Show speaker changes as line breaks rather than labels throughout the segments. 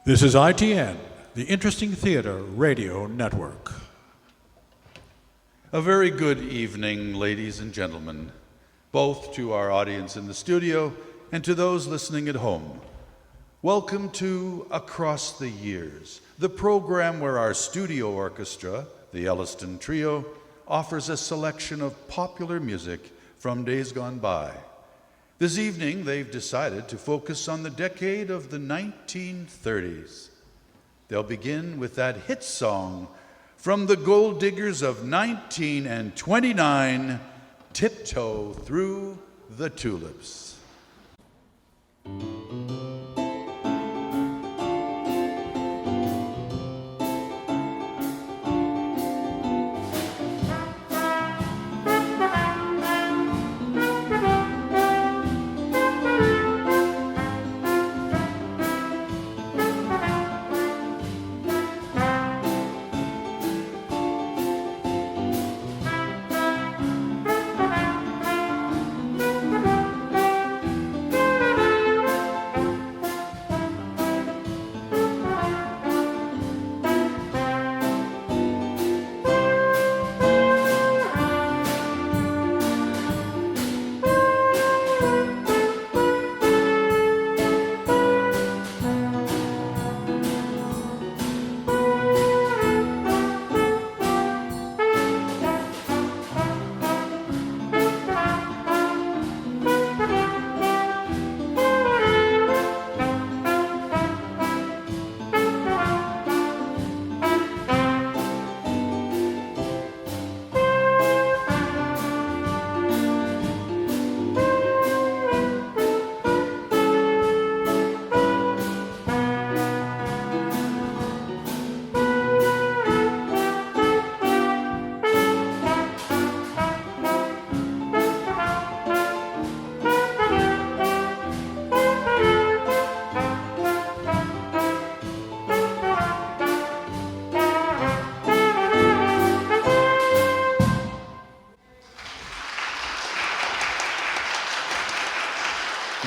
This is ITN, the Interesting Theater Radio Network.
A very good evening, ladies and gentlemen, both to our audience in the studio and to those listening at home. Welcome to Across the Years, the program where our studio orchestra, the Elleston Trio, offers a selection of popular music from days gone by. This evening, they've decided to focus on the decade of the 1930s. They'll begin with that hit song from the Gold Diggers of 19 and 29, Tiptoe Through the Tulips.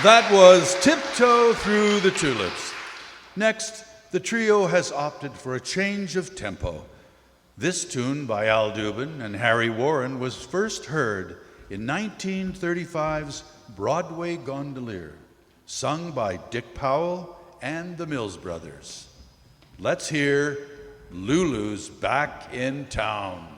That was Tiptoe Through the Tulips. Next, the trio has opted for a change of tempo. This tune by Al Dubin and Harry Warren was first heard in 1935's Broadway Gondolier, sung by Dick Powell and the Mills Brothers. Let's hear Lulu's Back in Town.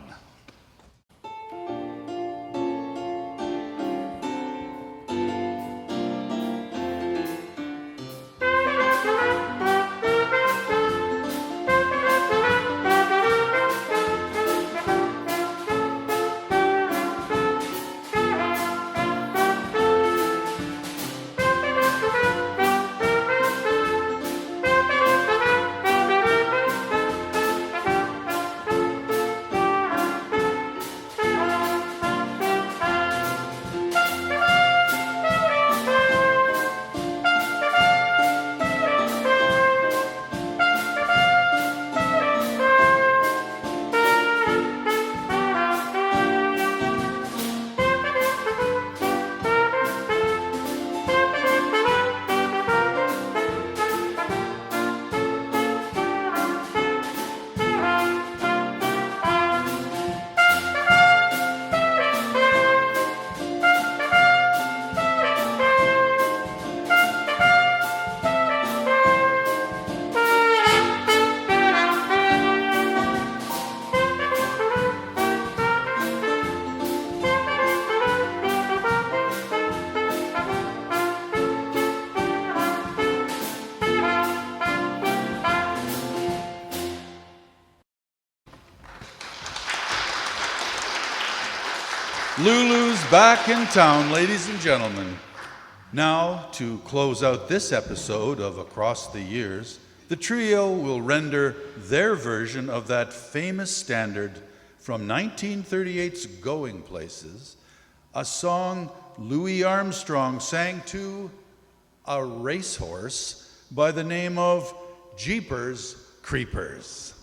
Lulu's Back in Town, ladies and gentlemen. Now, to close out this episode of Across the Years, the trio will render their version of that famous standard from 1938's Going Places, a song Louis Armstrong sang to a racehorse by the name of Jeepers Creepers.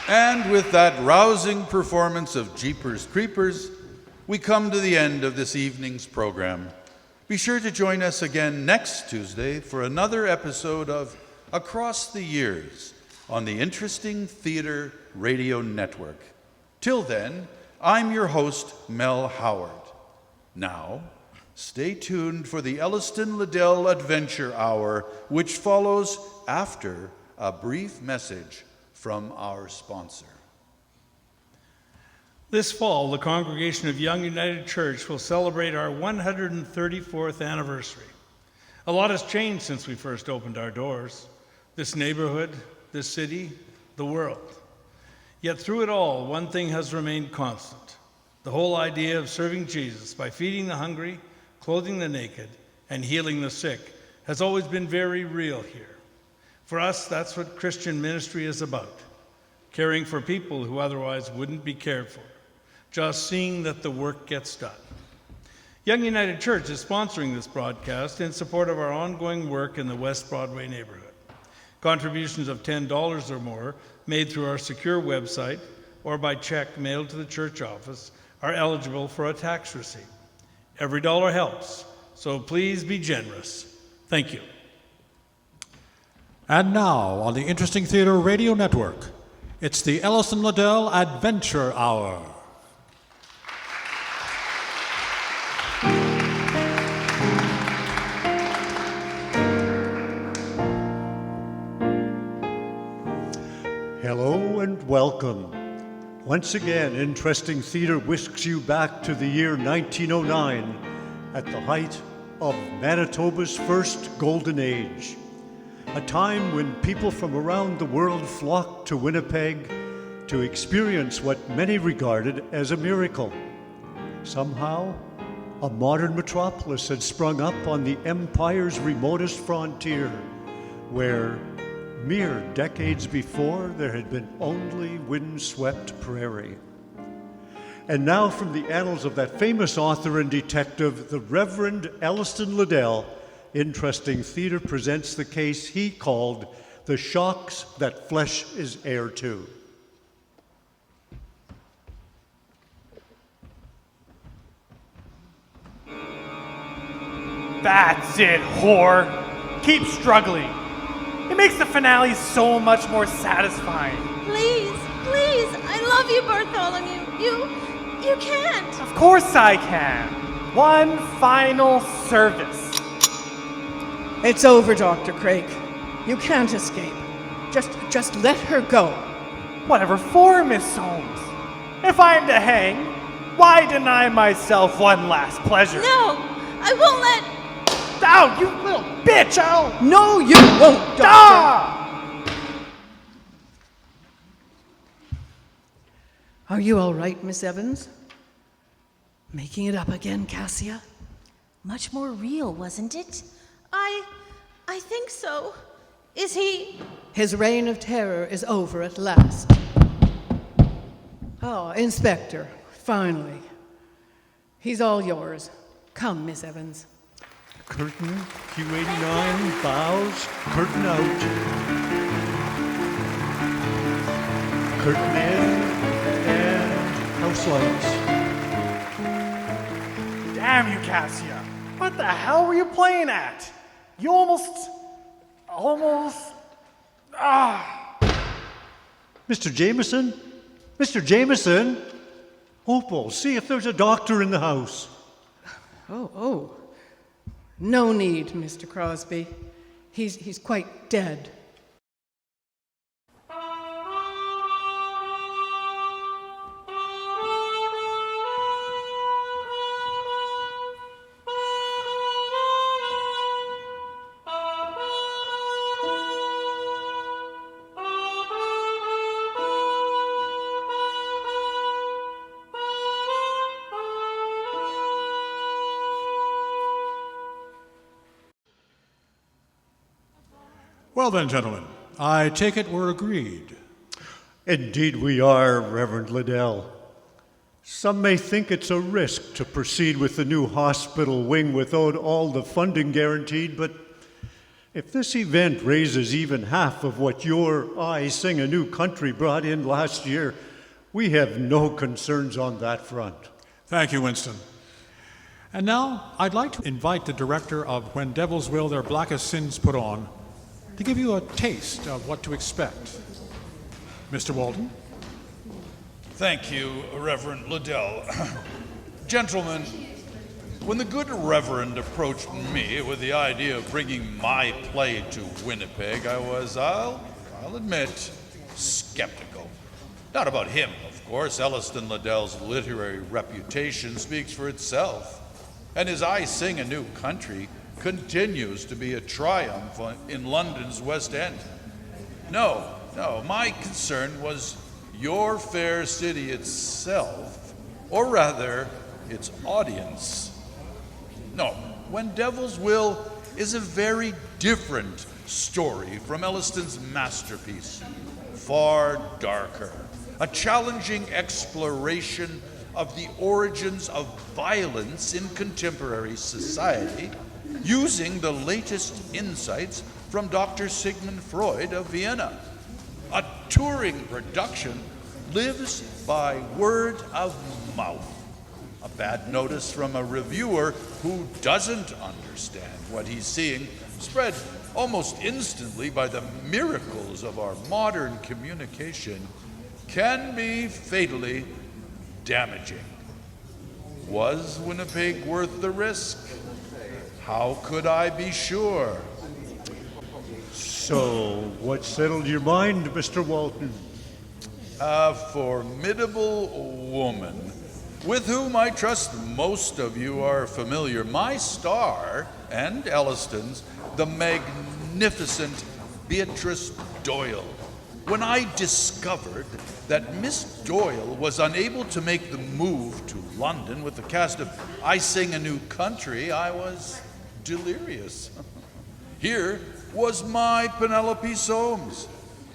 And with that rousing performance of Jeepers Creepers, we come to the end of this evening's program. Be sure to join us again next Tuesday for another episode of Across the Years on the Interesting Theater Radio Network. Till then, I'm your host, Mel Howard. Now, stay tuned for the Elleston Liddell Adventure Hour, which follows after a brief message from our sponsor.
This fall, the congregation of Young United Church will celebrate our 134th anniversary. A lot has changed since we first opened our doors. This neighborhood, this city, the world. Yet through it all, one thing has remained constant. The whole idea of serving Jesus by feeding the hungry, clothing the naked, and healing the sick has always been very real here. For us, that's what Christian ministry is about. Caring for people who otherwise wouldn't be cared for. Just seeing that the work gets done. Young United Church is sponsoring this broadcast in support of our ongoing work in the West Broadway neighborhood. Contributions of $10 or more made through our secure website or by check mailed to the church office are eligible for a tax receipt. Every dollar helps, so please be generous. Thank you.
And now, on the Interesting Theater Radio Network, it's the Elleston Liddell Adventure Hour.
Hello and welcome. Once again, Interesting Theater whisks you back to the year 1909 at the height of Manitoba's first golden age. A time when people from around the world flocked to Winnipeg to experience what many regarded as a miracle. Somehow, a modern metropolis had sprung up on the empire's remotest frontier, where mere decades before there had been only windswept prairie. And now, from the annals of that famous author and detective, the Reverend Elleston Liddell, Interesting Theater presents the case he called The Shocks That Flesh is Heir To.
That's it, whore. Keep struggling. It makes the finale so much more satisfying.
Please, I love you, Bartholomew. You can't.
Of course I can. One final service.
It's over, Dr. Craig. You can't escape. Just let her go.
Whatever for, Miss Holmes. If I'm to hang, why deny myself one last pleasure?
No, I won't let...
Down, you little bitch!
No, you won't, Doctor.
Ah!
Are you all right, Miss Evans? Making it up again, Cassia?
Much more real, wasn't it? I think so. Is he...
His reign of terror is over at last. Oh, Inspector, finally. He's all yours. Come, Miss Evans.
Curtain, Q89, bows, curtain out. Curtain in, and house lights.
Damn you, Cassia. What the hell were you playing at? You almost...
Mr. Jameson? Mr. Jameson? Opal, see if there's a doctor in the house.
Oh. No need, Mr. Crosby. He's quite dead.
Well then, gentlemen, I take it we're agreed.
Indeed we are, Reverend Liddell. Some may think it's a risk to proceed with the new hospital wing without all the funding guaranteed, but If this event raises even half of what your I Sing a New Country brought in last year, we have no concerns on that front.
Thank you, Winston. And now I'd like to invite the director of When Devils Will Their Blackest Sins Put On to give you a taste of what to expect. Mr. Walton?
Thank you, Reverend Liddell. Gentlemen, when the good Reverend approached me with the idea of bringing my play to Winnipeg, I was, I'll admit, skeptical. Not about him, of course. Elleston Liddell's literary reputation speaks for itself, and his I Sing a New Country continues to be a triumph in London's West End. No, my concern was your fair city itself, or rather, its audience. No, When Devils Will is a very different story from Elleston's masterpiece. Far darker, a challenging exploration of the origins of violence in contemporary society, using the latest insights from Dr. Sigmund Freud of Vienna. A touring production lives by word of mouth. A bad notice from a reviewer who doesn't understand what he's seeing, spread almost instantly by the miracles of our modern communication, can be fatally damaging. Was Winnipeg worth the risk? How could I be sure?
So, what settled your mind, Mr. Walton?
A formidable woman with whom I trust most of you are familiar. My star and Elleston's, the magnificent Beatrice Doyle. When I discovered that Miss Doyle was unable to make the move to London with the cast of I Sing a New Country, I was delirious. Here was my Penelope Soames.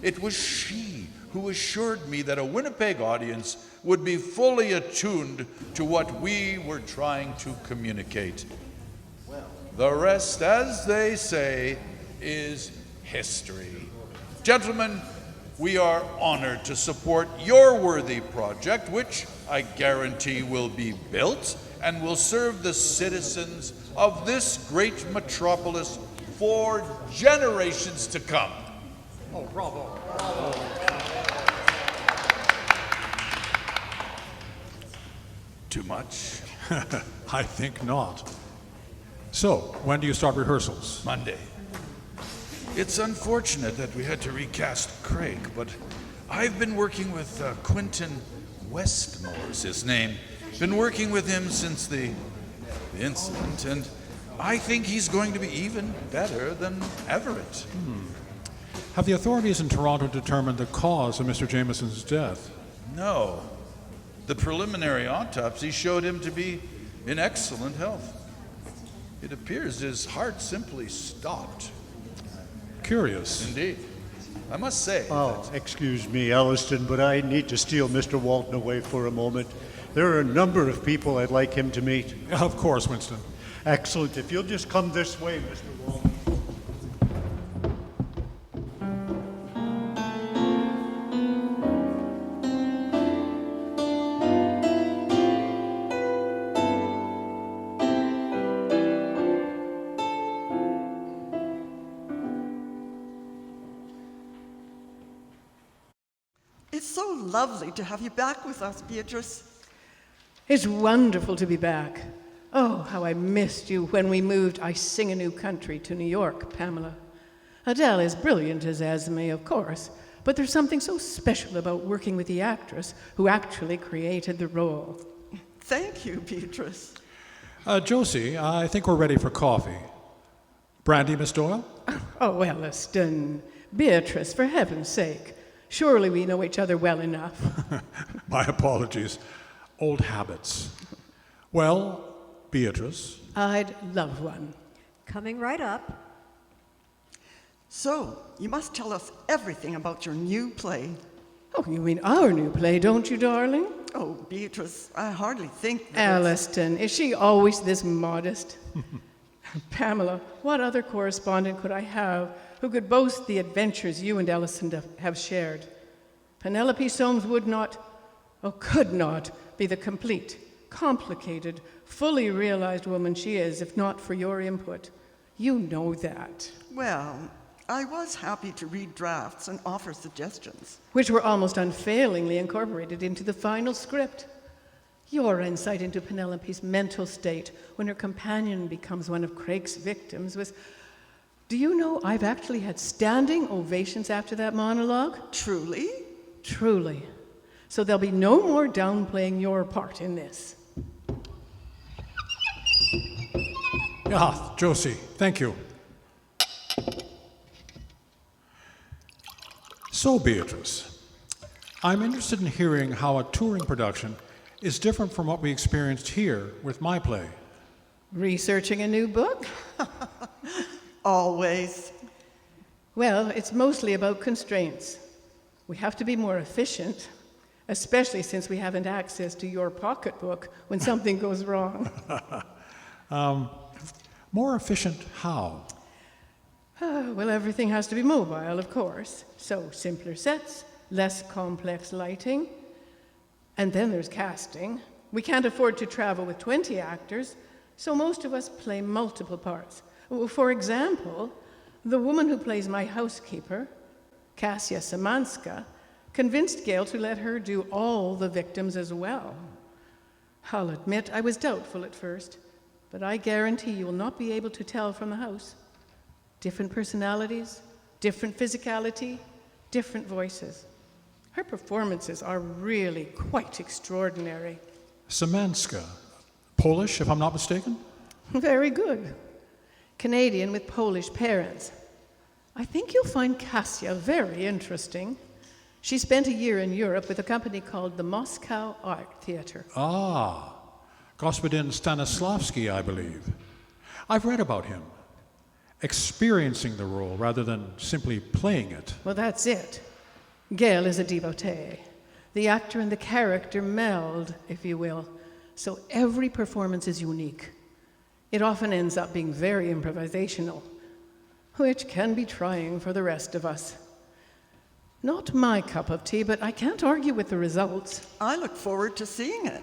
It was she who assured me that a Winnipeg audience would be fully attuned to what we were trying to communicate. The rest, as they say, is history. Gentlemen, we are honored to support your worthy project, which I guarantee will be built and will serve the citizens of this great metropolis for generations to come.
Oh, bravo.
Too much?
I think not. So, when do you start rehearsals?
Monday. It's unfortunate that we had to recast Craig, but I've been working with Quentin Westmore's his name. Been working with him since the incident, and I think he's going to be even better than Everett.
Have the authorities in Toronto determined the cause of Mr. Jameson's death?
No. The preliminary autopsy showed him to be in excellent health. It appears his heart simply stopped.
Curious.
Indeed. I must say.
Oh, excuse me, Elleston, but I need to steal Mr. Walton away for a moment. There are a number of people I'd like him to meet.
Of course, Winston.
Excellent. If you'll just come this way, Mr. Walton.
It's so lovely to have you back with us, Beatrice.
It's wonderful to be back. Oh, how I missed you when we moved I Sing a New Country to New York, Pamela. Adele is brilliant as Esme, of course, but there's something so special about working with the actress who actually created the role.
Thank you, Beatrice.
Josie, I think we're ready for coffee. Brandy, Miss Doyle?
Oh, Elleston. Beatrice, for heaven's sake. Surely we know each other well enough.
My apologies. Old habits. Well, Beatrice.
I'd love one.
Coming right up.
So, you must tell us everything about your new play.
Oh, you mean our new play, don't you, darling?
Oh, Beatrice, I hardly think that
Elleston, is she always this modest? Pamela, what other correspondent could I have who could boast the adventures you and Elleston have shared? Penelope Soames would not, could not, be the complete, complicated, fully realized woman she is if not for your input. You know that.
Well, I was happy to read drafts and offer suggestions.
Which were almost unfailingly incorporated into the final script. Your insight into Penelope's mental state when her companion becomes one of Craig's victims was... Do you know I've actually had standing ovations after that monologue?
Truly?
Truly. So there'll be no more downplaying your part in this.
Ah, Josie, thank you. So, Beatrice, I'm interested in hearing how a touring production is different from what we experienced here with my play.
Researching a new book?
Always.
Well, it's mostly about constraints. We have to be more efficient, especially since we haven't access to your pocketbook when something goes wrong.
More efficient how?
Well, everything has to be mobile, of course. So simpler sets, less complex lighting. And then there's casting. We can't afford to travel with 20 actors, so most of us play multiple parts. For example, the woman who plays my housekeeper, Kasia Samanska, convinced Gail to let her do all the victims as well. I'll admit I was doubtful at first, but I guarantee you will not be able to tell from the house. Different personalities, different physicality, different voices. Her performances are really quite extraordinary.
Samanska. Polish, if I'm not mistaken?
Very good. Canadian with Polish parents. I think you'll find Kasia very interesting. She spent a year in Europe with a company called the Moscow Art Theater.
Ah, Господин Stanislavski, I believe. I've read about him. Experiencing the role rather than simply playing it.
Well, that's it. Gail is a devotee. The actor and the character meld, if you will. So every performance is unique. It often ends up being very improvisational, which can be trying for the rest of us. Not my cup of tea, but I can't argue with the results.
I look forward to seeing it.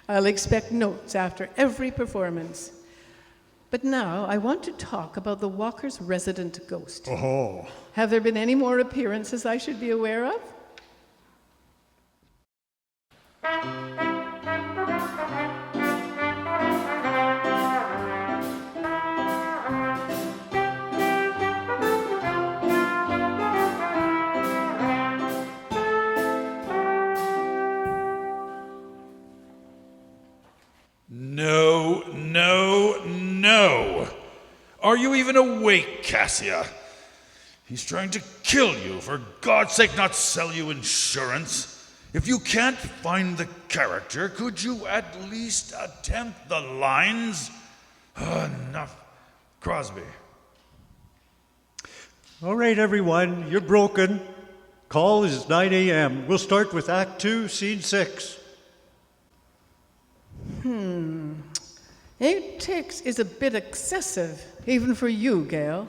I'll expect notes after every performance. But now I want to talk about the Walker's resident ghost.
Oh.
Have there been any more appearances I should be aware of?
No, no, no. Are you even awake, Cassia? He's trying to kill you. For God's sake, not sell you insurance. If you can't find the character, could you at least attempt the lines? Enough. Crosby.
All right, everyone, you're broken. Call is 9 a.m. We'll start with Act 2, Scene 6.
8 takes is a bit excessive, even for you, Gail.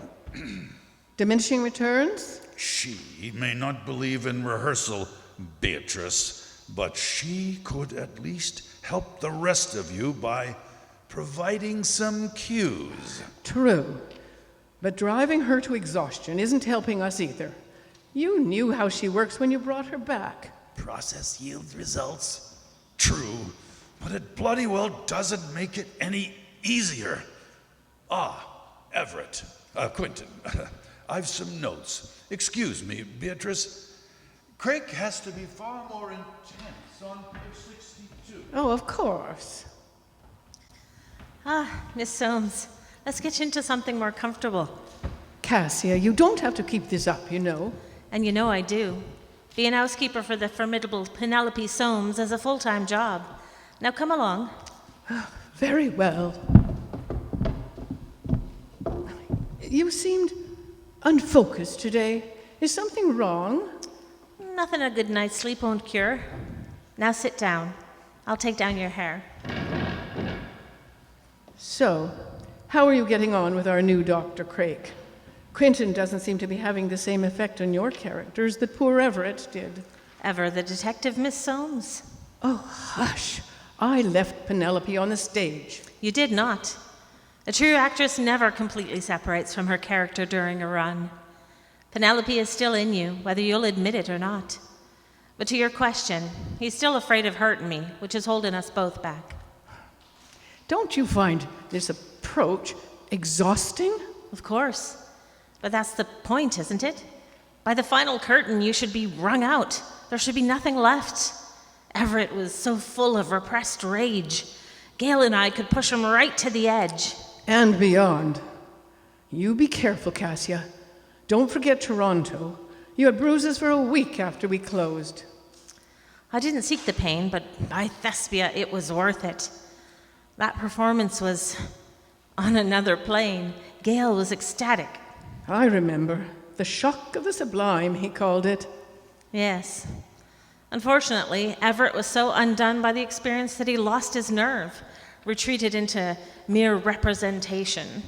Diminishing returns?
She may not believe in rehearsal, Beatrice, but she could at least help the rest of you by providing some cues.
True. But driving her to exhaustion isn't helping us either. You knew how she works when you brought her back.
Process yields results. True, but it bloody well doesn't make it any easier. Everett. Quentin. I've some notes. Excuse me, Beatrice. Craig has to be far more intense on page 62.
Oh, of course.
Miss Soames, let's get into something more comfortable.
Cassia, you don't have to keep this up, you know.
And you know I do. Being housekeeper for the formidable Penelope Soames is a full-time job. Now come along.
Very well. You seemed unfocused today. Is something wrong?
Nothing a good night's sleep won't cure. Now sit down. I'll take down your hair.
So, How are you getting on with our new Dr. Craik? Quentin doesn't seem to be having the same effect on your characters that poor Everett did.
Ever the detective, Miss Soames?
Oh, hush. I left Penelope on the stage.
You did not. A true actress never completely separates from her character during a run. Penelope is still in you, whether you'll admit it or not. But to your question, he's still afraid of hurting me, which is holding us both back.
Don't you find this approach exhausting?
Of course. But that's the point, isn't it? By the final curtain, you should be wrung out. There should be nothing left. Everett was so full of repressed rage. Gail and I could push him right to the edge.
And beyond. You be careful, Cassia. Don't forget Toronto. You had bruises for a week after we closed.
I didn't seek the pain, but by Thespia, it was worth it. That performance was on another plane. Gail was ecstatic.
I remember. The shock of the sublime, he called it.
Yes. Unfortunately, Everett was so undone by the experience that he lost his nerve, retreated into mere representation.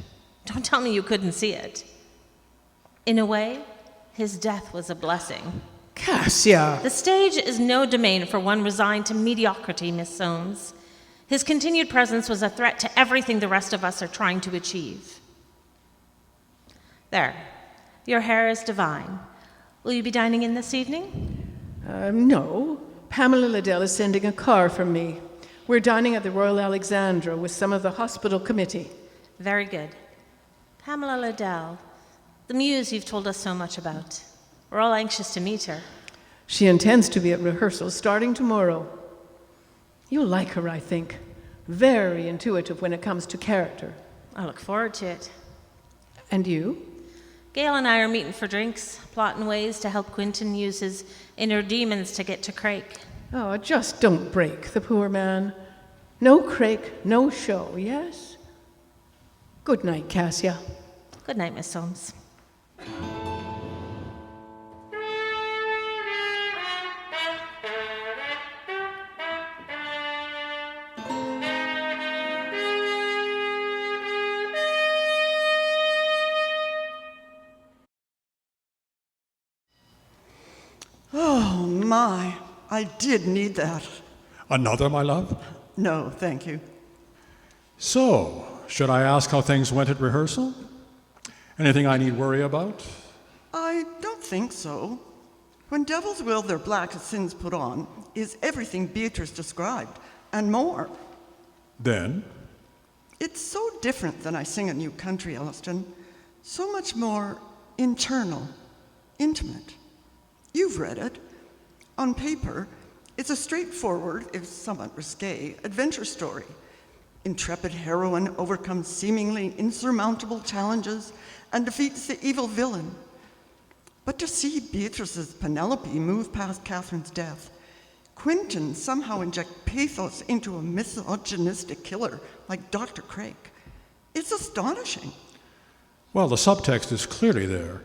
Don't tell me you couldn't see it. In a way, his death was a blessing.
Cassia!
The stage is no domain for one resigned to mediocrity, Miss Soames. His continued presence was a threat to everything the rest of us are trying to achieve. There. Your hair is divine. Will you be dining in this evening?
No. Pamela Liddell is sending a car for me. We're dining at the Royal Alexandra with some of the hospital committee.
Very good. Pamela Liddell, the muse you've told us so much about. We're all anxious to meet her.
She intends to be at rehearsal starting tomorrow. You'll like her, I think. Very intuitive when it comes to character.
I look forward to it.
And you?
Gail and I are meeting for drinks, plotting ways to help Quentin use his inner demons to get to Craik.
Oh, just don't break the poor man. No Craik, no show, yes? Good night, Cassia.
Good night, Miss Soames.
Oh, my. I did need that.
Another, my love?
No, thank you.
So, should I ask how things went at rehearsal? Anything I need worry about?
I don't think so. When devils will their blackest sins put on is everything Beatrice described, and more.
Then?
It's so different than I Sing a New Country, Elleston. So much more internal, intimate. You've read it. On paper, it's a straightforward, if somewhat risque, adventure story. Intrepid heroine overcomes seemingly insurmountable challenges and defeats the evil villain. But to see Beatrice's Penelope move past Catherine's death, Quentin somehow inject pathos into a misogynistic killer like Dr. Craik, it's astonishing.
Well, the subtext is clearly there,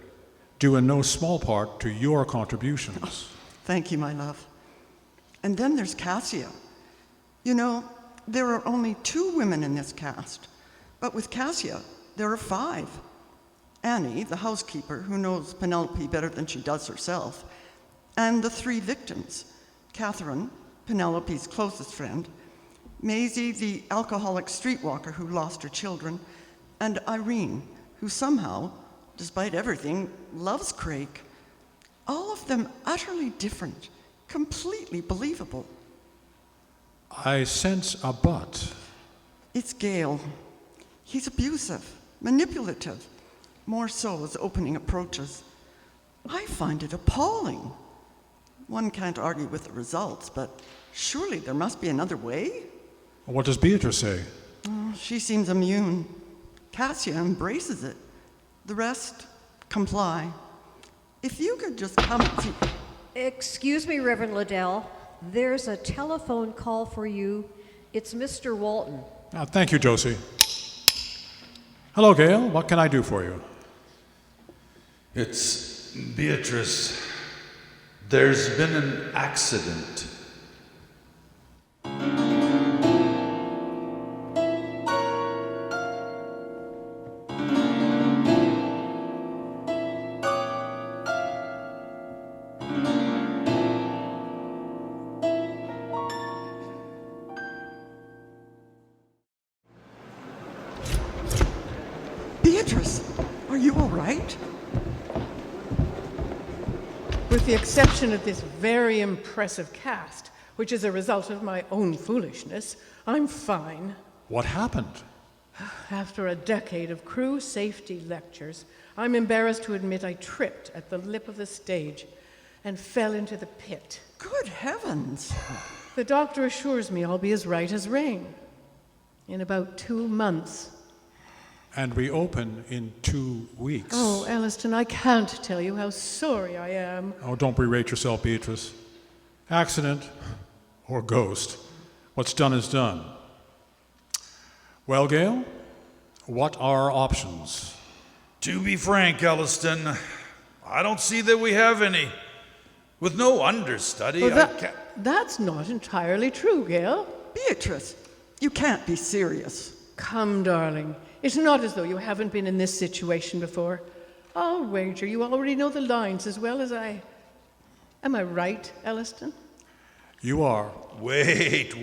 due in no small part to your contributions.
Oh, thank you, my love. And then there's Cassia. You know, there are only 2 women in this cast, but with Cassia, there are 5. Annie, the housekeeper, who knows Penelope better than she does herself, and the 3 victims, Catherine, Penelope's closest friend, Maisie, the alcoholic streetwalker who lost her children, and Irene, who somehow, despite everything, loves Craik. All of them utterly different, completely believable.
I sense a but.
It's Gale. He's abusive, manipulative, more so as opening approaches. I find it appalling. One can't argue with the results, but surely there must be another way?
What does Beatrice say?
Oh, she seems immune. Cassia embraces it. The rest comply. If you could just come and see...
Excuse me, Reverend Liddell. There's a telephone call for you. It's Mr. Walton.
Thank you, Josie. Hello, Gail. What can I do for you?
It's Beatrice. There's been an accident.
right?
With the exception of this very impressive cast, which is a result of my own foolishness, I'm fine.
What happened?
After a decade of crew safety lectures, I'm embarrassed to admit I tripped at the lip of the stage and fell into the pit.
Good heavens.
The doctor assures me I'll be as right as rain in about 2 months.
And we open in 2 weeks.
Oh, Elleston, I can't tell you how sorry I am.
Oh, don't berate yourself, Beatrice. Accident or ghost. What's done is done. Well, Gail, what are our options?
To be frank, Elleston, I don't see that we have any. With no understudy,
Well,
I can't...
that's not entirely true, Gail.
Beatrice, you can't be serious.
Come, darling. It's not as though you haven't been in this situation before. I'll wager you already know the lines as well as I. Am I right, Elleston?
You are.
Wait.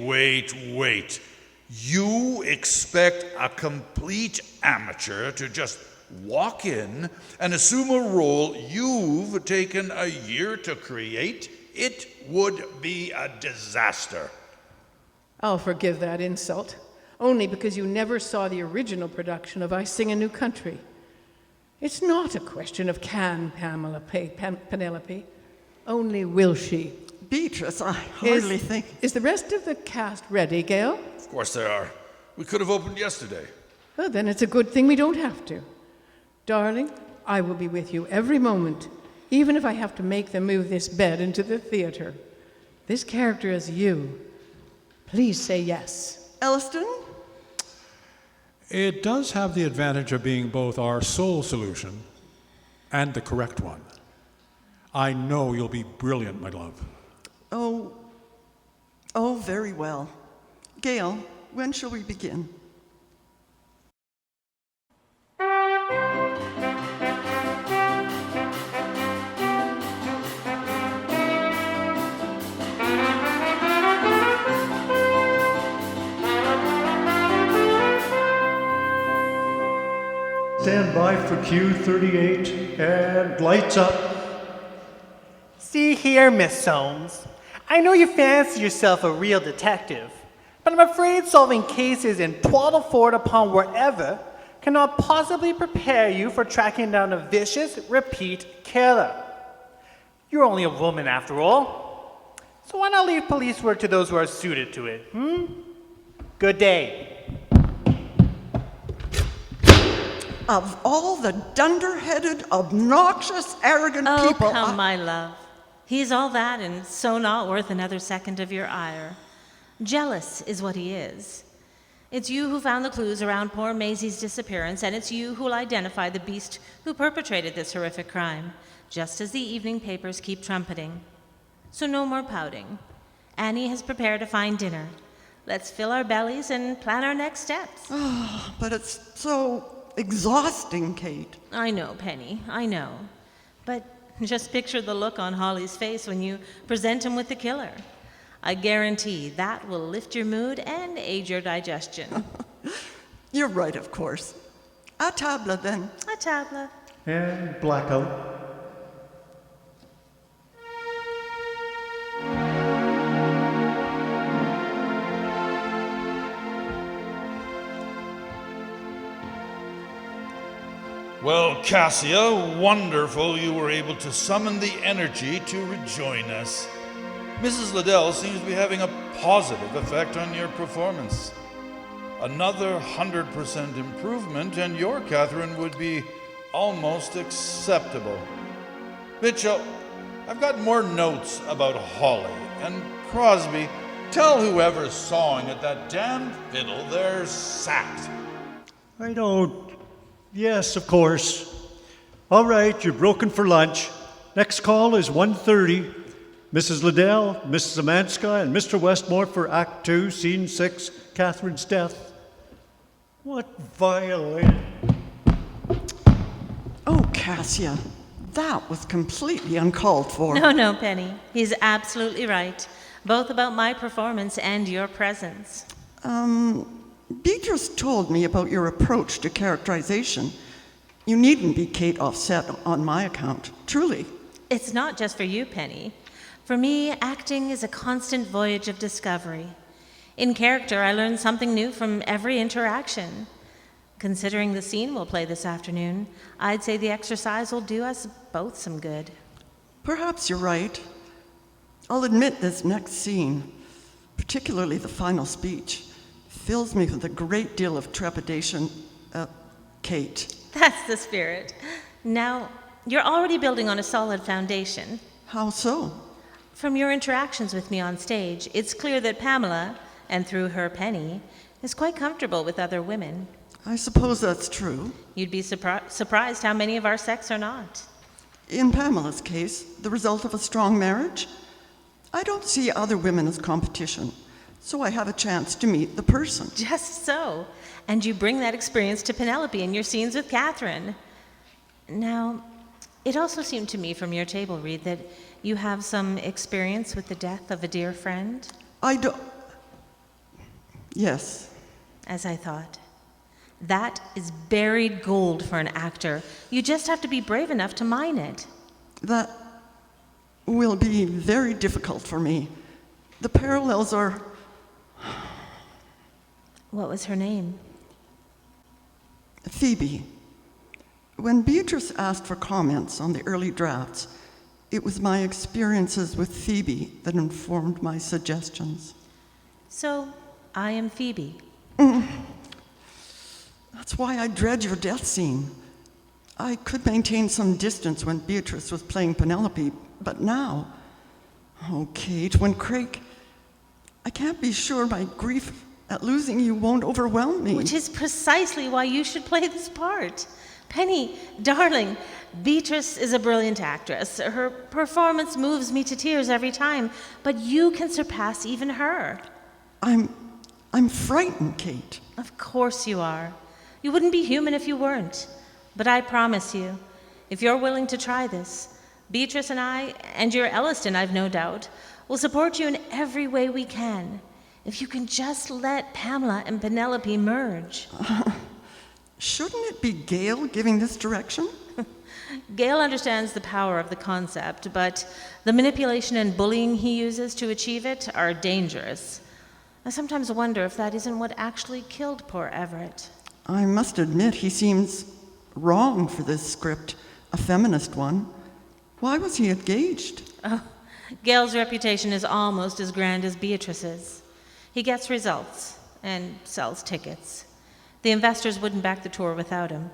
You expect a complete amateur to just walk in and assume a role you've taken a year to create? It would be a disaster.
I'll forgive that insult, only because you never saw the original production of I Sing a New Country. It's not a question of can Pamela pay Penelope, only will she.
Beatrice, I hardly think...
Is the rest of the cast ready, Gail?
Of course they are. We could have opened yesterday.
Well, then it's a good thing we don't have to. Darling, I will be with you every moment, even if I have to make them move this bed into the theater. This character is you. Please say yes.
Elleston?
It does have the advantage of being both our sole solution and the correct one. I know you'll be brilliant, my love.
Oh, very well. Gail, when shall we begin?
Stand by for cue 38 and lights up.
See here, Miss Soames. I know you fancy yourself a real detective, but I'm afraid solving cases in twaddle forward upon wherever cannot possibly prepare you for tracking down a vicious, repeat killer. You're only a woman after all. So why not leave police work to those who are suited to it, Good day.
Of all the dunder-headed, obnoxious, arrogant people...
Oh, come, my love. He's all that and so not worth another second of your ire. Jealous is what he is. It's you who found the clues around poor Maisie's disappearance, and it's you who'll identify the beast who perpetrated this horrific crime, just as the evening papers keep trumpeting. So no more pouting. Annie has prepared a fine dinner. Let's fill our bellies and plan our next steps.
Oh, but it's so exhausting, Kate.
I know, Penny, I know. But just picture the look on Holly's face when you present him with the killer. I guarantee that will lift your mood and aid your digestion.
You're right, of course. A table, then.
A table.
And blackout.
Well, Cassia, wonderful you were able to summon the energy to rejoin us. Mrs. Liddell seems to be having a positive effect on your performance. Another 100% improvement, and your Catherine would be almost acceptable. Mitchell, I've got more notes about Holly. And Crosby, tell whoever's sawing at that damn fiddle they're sacked.
I don't. Yes, of course. All right, you're broken for lunch. Next call is 1:30. Mrs. Liddell, Mrs. Amanska, and Mr. Westmore for Act 2, Scene 6, Catherine's death. What violin?
Oh, Cassia, that was completely uncalled for.
No, Penny. He's absolutely right. Both about my performance and your presence.
Beatrice told me about your approach to characterization. You needn't be Kate offset on my account, truly.
It's not just for you, Penny. For me, acting is a constant voyage of discovery. In character, I learn something new from every interaction. Considering the scene we'll play this afternoon, I'd say the exercise will do us both some good.
Perhaps you're right. I'll admit this next scene, particularly the final speech, fills me with a great deal of trepidation. Kate.
That's the spirit. Now, you're already building on a solid foundation.
How so?
From your interactions with me on stage, it's clear that Pamela, and through her Penny, is quite comfortable with other women.
I suppose that's true.
You'd be surprised how many of our sex are not.
In Pamela's case, the result of a strong marriage? I don't see other women as competition, so I have a chance to meet the person.
Just so. And you bring that experience to Penelope in your scenes with Catherine. Now, it also seemed to me from your table read that you have some experience with the death of a dear friend.
I don't... Yes.
As I thought. That is buried gold for an actor. You just have to be brave enough to mine it.
That will be very difficult for me. The parallels are...
What was her name?
Phoebe. When Beatrice asked for comments on the early drafts, it was my experiences with Phoebe that informed my suggestions.
So, I am Phoebe.
That's why I dread your death scene. I could maintain some distance when Beatrice was playing Penelope, but now... Oh, Kate, when Craig... I can't be sure my grief at losing you won't overwhelm me.
Which is precisely why you should play this part. Penny, darling, Beatrice is a brilliant actress. Her performance moves me to tears every time, but you can surpass even her.
I'm frightened, Kate.
Of course you are. You wouldn't be human if you weren't. But I promise you, if you're willing to try this, Beatrice and I, and your Elleston, I've no doubt, will support you in every way we can. If you can just let Pamela and Penelope merge.
Shouldn't it be Gail giving this direction?
Gail understands the power of the concept, but the manipulation and bullying he uses to achieve it are dangerous. I sometimes wonder if that isn't what actually killed poor Everett.
I must admit he seems wrong for this script, a feminist one. Why was he engaged?
Oh, Gail's reputation is almost as grand as Beatrice's. He gets results and sells tickets. The investors wouldn't back the tour without him.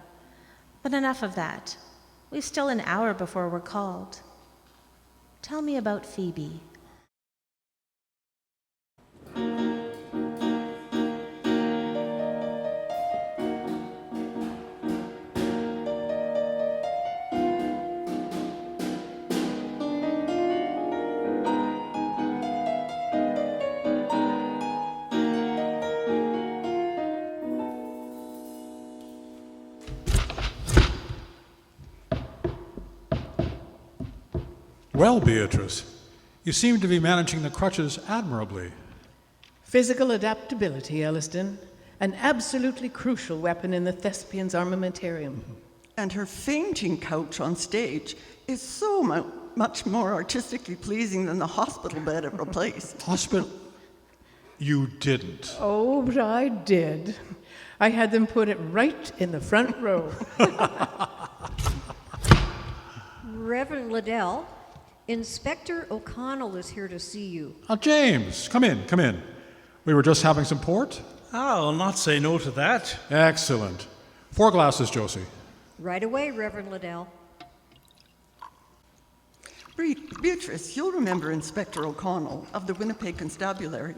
But enough of that. We've still an hour before we're called. Tell me about Phoebe.
Well, Beatrice, you seem to be managing the crutches admirably.
Physical adaptability, Elleston. An absolutely crucial weapon in the thespian's armamentarium.
And her fainting couch on stage is so much more artistically pleasing than the hospital bed it replaced.
Hospital? You didn't.
Oh, but I did. I had them put it right in the front row.
Reverend Liddell, Inspector O'Connell is here to see you.
James, come in, come in. We were just having some port?
I'll not say no to that.
Excellent. 4 glasses, Josie.
Right away, Reverend Liddell.
Beatrice, you'll remember Inspector O'Connell of the Winnipeg Constabulary.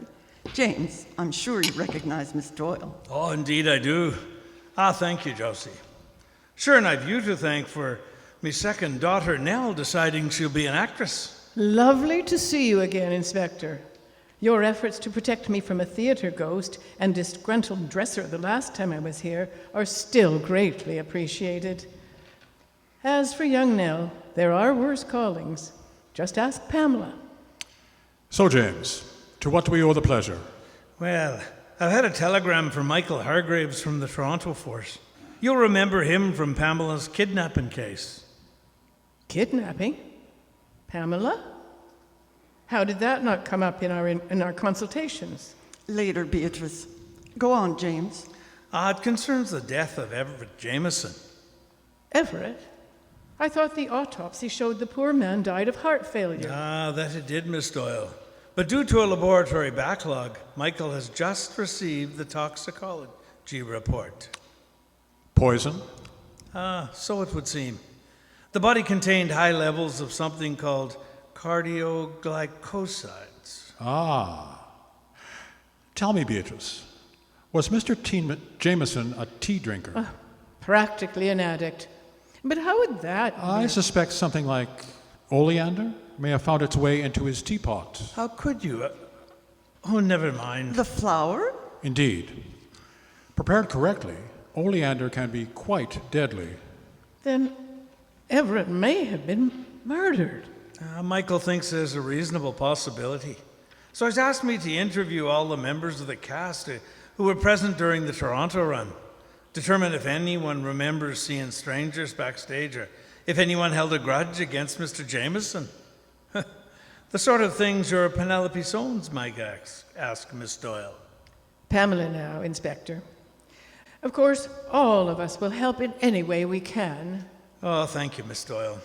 James, I'm sure you recognize Miss Doyle.
Oh, indeed I do. Thank you, Josie. Sure, and I've you to thank for me second daughter, Nell, deciding she'll be an actress.
Lovely to see you again, Inspector. Your efforts to protect me from a theater ghost and disgruntled dresser the last time I was here are still greatly appreciated. As for young Nell, there are worse callings. Just ask Pamela.
So, James, to what do we owe the pleasure?
Well, I've had a telegram from Michael Hargraves from the Toronto force. You'll remember him from Pamela's kidnapping case.
Kidnapping? Pamela? How did that not come up in our consultations?
Later, Beatrice. Go on, James.
It concerns the death of Everett Jameson.
Everett? I thought the autopsy showed the poor man died of heart failure.
That it did, Miss Doyle. But due to a laboratory backlog, Michael has just received the toxicology report.
Poison?
So it would seem. The body contained high levels of something called cardioglycosides.
Tell me, Beatrice, was Mr. Jameson a tea drinker?
Practically an addict. But how would that...
I suspect something like oleander may have found its way into his teapot.
How could you? Never mind.
The flower?
Indeed. Prepared correctly, oleander can be quite deadly.
Then Everett may have been murdered.
Michael thinks there's a reasonable possibility. So he's asked me to interview all the members of the cast who were present during the Toronto run. Determine if anyone remembers seeing strangers backstage or if anyone held a grudge against Mr. Jameson. The sort of things your Penelope Soames might ask Miss Doyle.
Pamela now, Inspector. Of course, all of us will help in any way we can.
Oh, thank you, Miss Doyle.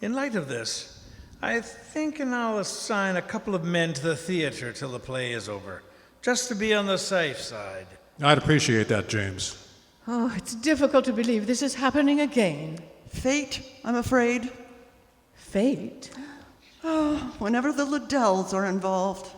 In light of this, I think I'll assign a couple of men to the theater till the play is over, just to be on the safe side.
I'd appreciate that, James.
Oh, it's difficult to believe this is happening again.
Fate, I'm afraid.
Fate?
Oh, whenever the Liddells are involved.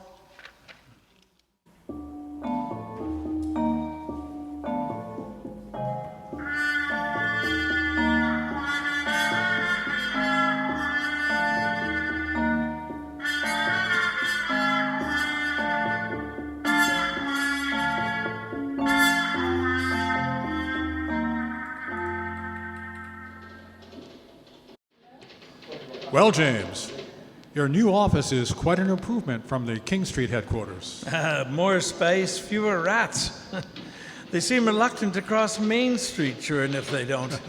Well, James, your new office is quite an improvement from the King Street headquarters.
More space, fewer rats. They seem reluctant to cross Main Street, sure enough they don't.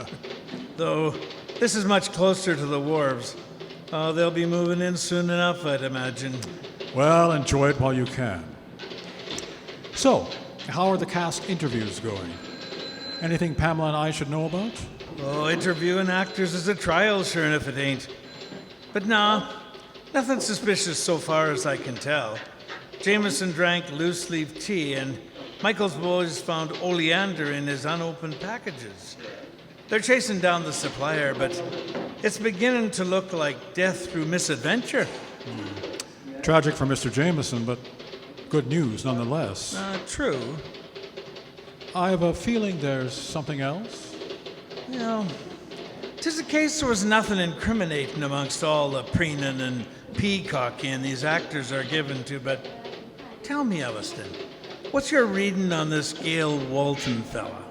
Though this is much closer to the wharves. They'll be moving in soon enough, I'd imagine.
Well, enjoy it while you can. So, how are the cast interviews going? Anything Pamela and I should know about?
Oh, interviewing actors is a trial, sure enough it ain't. But nah, nothing suspicious so far as I can tell. Jameson drank loose-leaf tea, and Michael's boys found oleander in his unopened packages. They're chasing down the supplier, but it's beginning to look like death through misadventure.
Tragic for Mr. Jameson, but good news nonetheless.
True.
I have a feeling there's something else.
You know, 'tis a case there was nothing incriminating amongst all the preening and peacocking these actors are given to, but tell me, Elleston, what's your reading on this Gail Walton fella?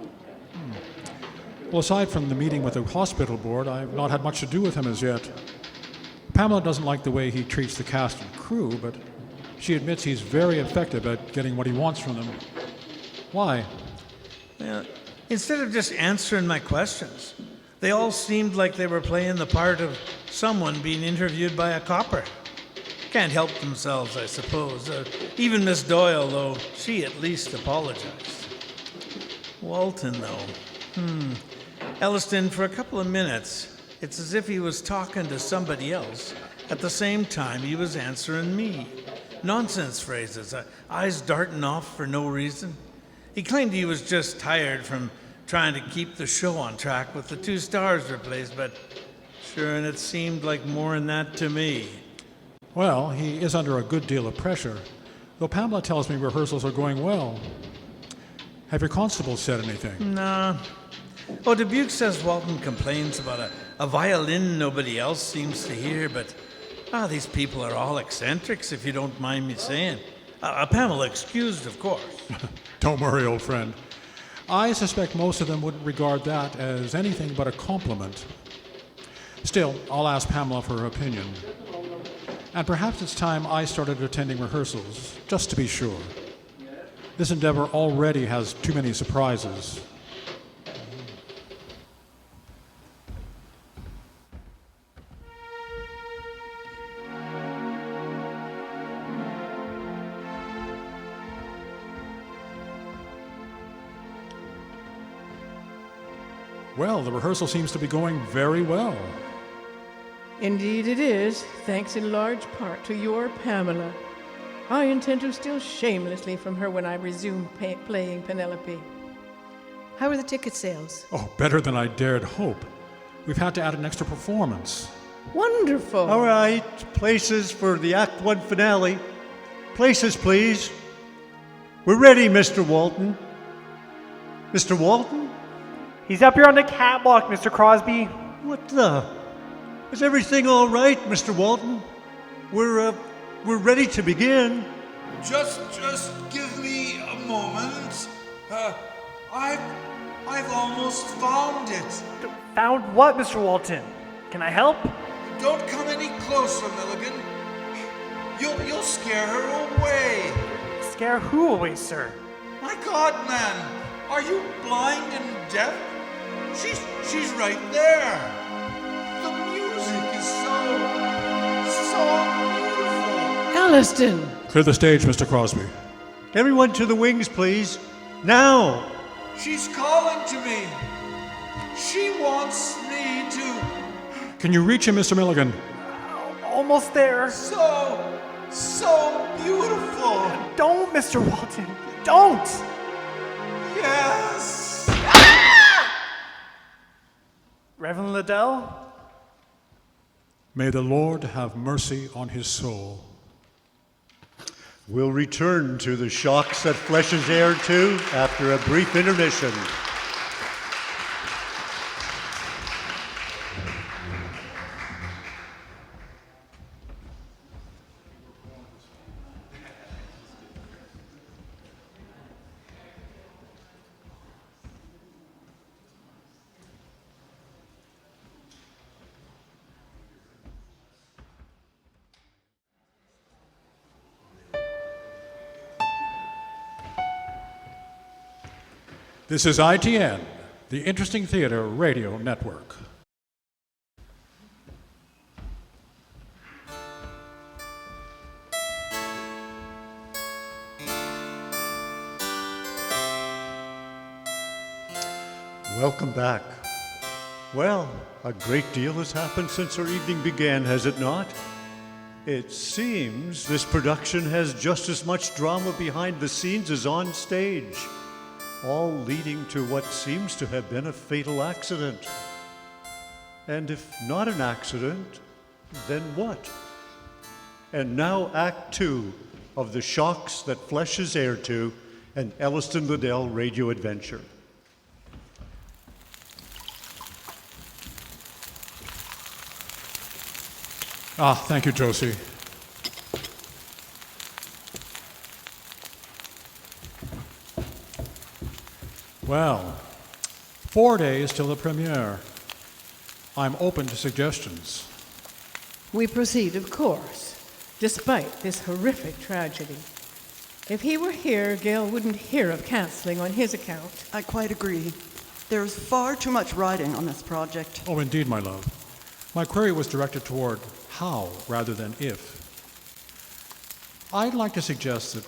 Well, aside from the meeting with the hospital board, I've not had much to do with him as yet. Pamela doesn't like the way he treats the cast and crew, but she admits he's very effective at getting what he wants from them. Why?
Well, instead of just answering my questions, they all seemed like they were playing the part of someone being interviewed by a copper. Can't help themselves, I suppose. Even Miss Doyle, though, she at least apologized. Walton, though. Elleston, for a couple of minutes, it's as if he was talking to somebody else at the same time he was answering me. Nonsense phrases, eyes darting off for no reason. He claimed he was just tired from trying to keep the show on track with the 2 stars replaced, but sure, and it seemed like more than that to me.
Well, he is under a good deal of pressure, though Pamela tells me rehearsals are going well. Have your constables said anything?
Nah. Oh, Dubuque says Walton complains about a violin nobody else seems to hear, but these people are all eccentrics, if you don't mind me saying. Pamela excused, of course.
Don't worry, old friend. I suspect most of them wouldn't regard that as anything but a compliment. Still, I'll ask Pamela for her opinion. And perhaps it's time I started attending rehearsals, just to be sure. This endeavor already has too many surprises. Well, the rehearsal seems to be going very well.
Indeed it is, thanks in large part to your Pamela. I intend to steal shamelessly from her when I resume playing Penelope.
How are the ticket sales?
Oh, better than I dared hope. We've had to add an extra performance.
Wonderful.
All right, places for the Act 1 finale. Places, please. We're ready, Mr. Walton. Mr. Walton?
He's up here on the catwalk, Mr. Crosby.
What the? Is everything all right, Mr. Walton? We're ready to begin.
Just give me a moment. I've almost found it.
Found what, Mr. Walton? Can I help?
Don't come any closer, Milligan. You'll scare her away.
Scare who away, sir?
My God, man, are you blind and deaf? She's right there. The music is so beautiful.
Elleston!
Clear the stage, Mr. Crosby.
Everyone to the wings, please. Now!
She's calling to me. She wants me to.
Can you reach him, Mr. Milligan?
Almost there.
So beautiful.
Don't, Mr. Walton. Don't!
Yes.
Reverend Liddell?
May the Lord have mercy on his soul.
We'll return to the shocks that Flesh is Heir To after a brief intermission.
This is ITN, the Interesting Theater Radio Network.
Welcome back. Well, a great deal has happened since our evening began, has it not? It seems this production has just as much drama behind the scenes as on stage, all leading to what seems to have been a fatal accident. And if not an accident, then what? And now Act 2 of The Shocks That Flesh is Heir To, an Elleston Liddell radio adventure.
Thank you, Josie. Well, 4 days till the premiere. I'm open to suggestions.
We proceed, of course, despite this horrific tragedy. If he were here, Gail wouldn't hear of canceling on his account.
I quite agree. There's far too much riding on this project.
Oh, indeed, my love. My query was directed toward how rather than if. I'd like to suggest that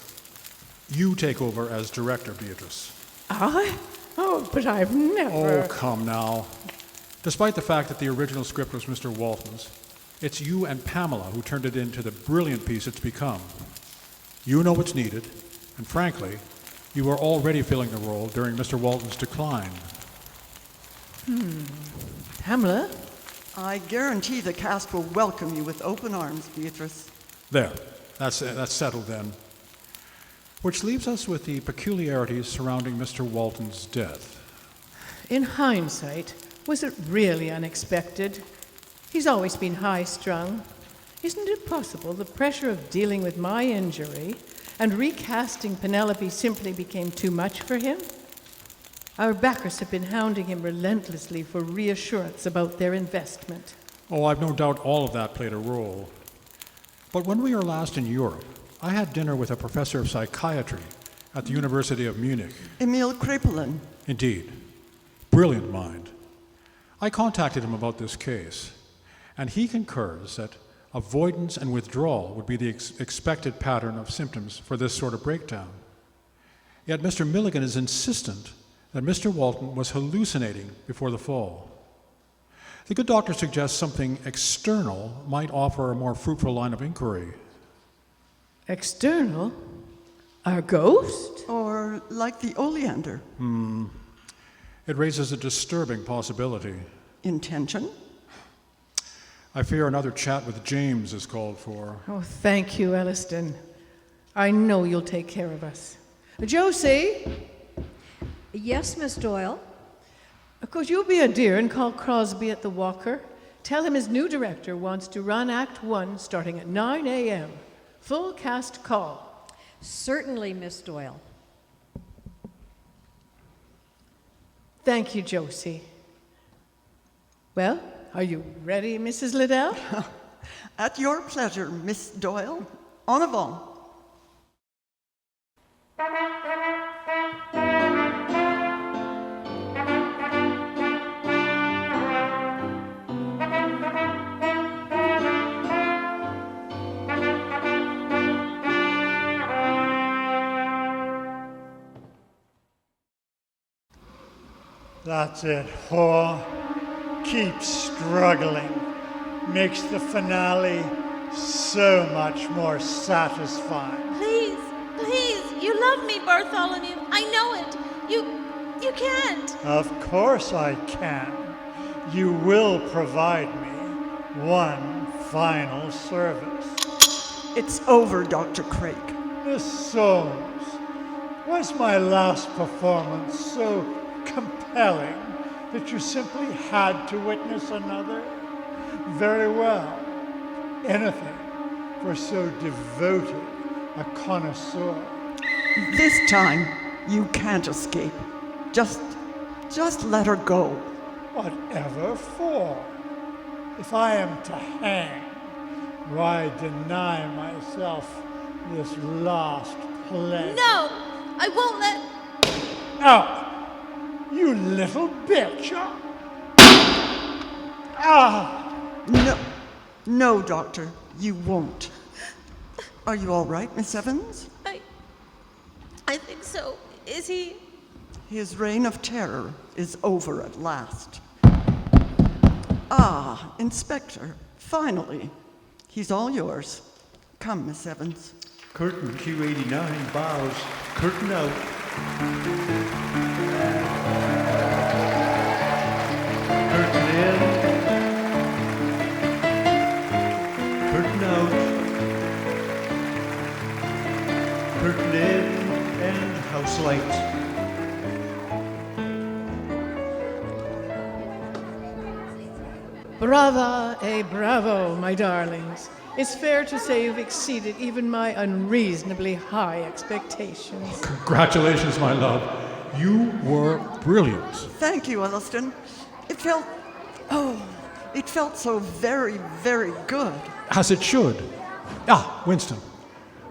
you take over as director, Beatrice.
I? Oh, but I've never...
Oh, come now. Despite the fact that the original script was Mr. Walton's, it's you and Pamela who turned it into the brilliant piece it's become. You know what's needed, and frankly, you were already filling the role during Mr. Walton's decline.
Pamela?
I guarantee the cast will welcome you with open arms, Beatrice.
There. That's settled then. Which leaves us with the peculiarities surrounding Mr. Walton's death.
In hindsight, was it really unexpected? He's always been high-strung. Isn't it possible the pressure of dealing with my injury and recasting Penelope simply became too much for him? Our backers have been hounding him relentlessly for reassurance about their investment.
Oh, I've no doubt all of that played a role. But when we were last in Europe, I had dinner with a professor of psychiatry at the University of Munich.
Emil Krepelin.
Indeed. Brilliant mind. I contacted him about this case, and he concurs that avoidance and withdrawal would be the expected pattern of symptoms for this sort of breakdown. Yet Mr. Milligan is insistent that Mr. Walton was hallucinating before the fall. The good doctor suggests something external might offer a more fruitful line of inquiry.
External? Our ghost?
Or like the oleander.
It raises a disturbing possibility.
Intention?
I fear another chat with James is called for.
Oh, thank you, Elleston. I know you'll take care of us. Josie,
Yes, Miss Doyle.
could you be a dear and call Crosby at the Walker? Tell him his new director wants to run Act 1 starting at 9 a.m. Full cast call.
Certainly, Miss Doyle.
Thank you, Josie. Well, are you ready, Mrs. Liddell?
At your pleasure, Miss Doyle. En avant.
That's it, whore. Keep struggling. Makes the finale so much more satisfying.
Please, you love me, Bartholomew. I know it. You can't.
Of course I can. You will provide me one final service.
It's over, Dr. Craig.
Miss Soames, was my last performance so compelling that you simply had to witness another? Very well. Anything for so devoted a connoisseur.
This time, you can't escape. Just let her go.
Whatever for? If I am to hang, why deny myself this last pleasure?
No, I won't let.
Out! You little bitch! Ah!
No, Doctor, you won't. Are you all right, Miss Evans?
I think so. Is he?
His reign of terror is over at last. Ah, Inspector, finally. He's all yours. Come, Miss Evans.
Curtain Q89 bows. Curtain out. Curtain in. Curtain out. Curtain in. And house lights.
Brava e bravo, my darlings. It's fair to say you've exceeded even my unreasonably high expectations.
Congratulations, my love. You were brilliant.
Thank you, Elleston. It felt so very, very good.
As it should. Winston.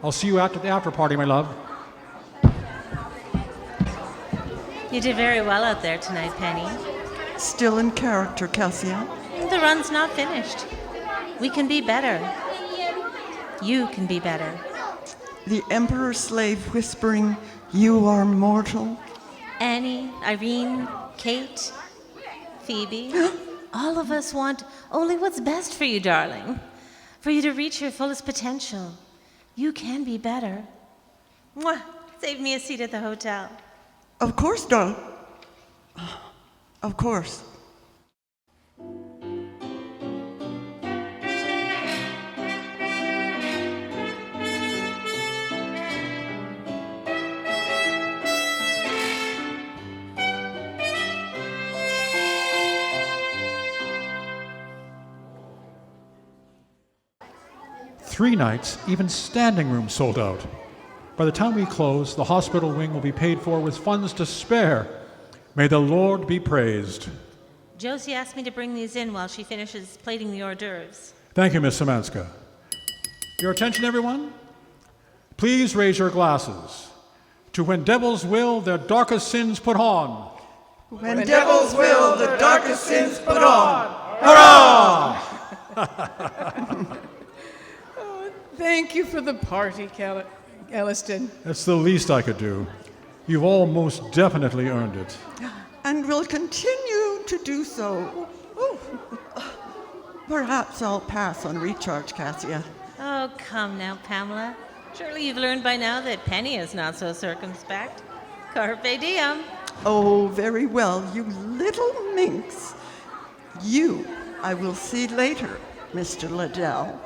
I'll see you after the after party, my love.
You did very well out there tonight, Penny.
Still in character, Cassia.
The run's not finished. We can be better. You can be better.
The Emperor's slave whispering, "You are mortal."
Annie, Irene, Kate, Phoebe. All of us want only what's best for you, darling. For you to reach your fullest potential. You can be better. Mwah! Save me a seat at the hotel.
Of course, darling. Of course.
Three nights, even standing room sold out. By the time we close, the hospital wing will be paid for with funds to spare. May the Lord be praised.
Josie asked me to bring these in while she finishes plating the hors d'oeuvres.
Thank you, Miss Samanska. Your attention, everyone. Please raise your glasses to when devils will their darkest sins put on.
When devils will the darkest sins put on.
Hurrah!
Thank you for the party, Elleston.
That's the least I could do. You've all most definitely earned it.
And will continue to do so. Ooh. Perhaps I'll pass on recharge, Cassia.
Oh, come now, Pamela. Surely you've learned by now that Penny is not so circumspect. Carpe diem.
Oh, very well, you little minx. You, I will see later, Mr. Liddell.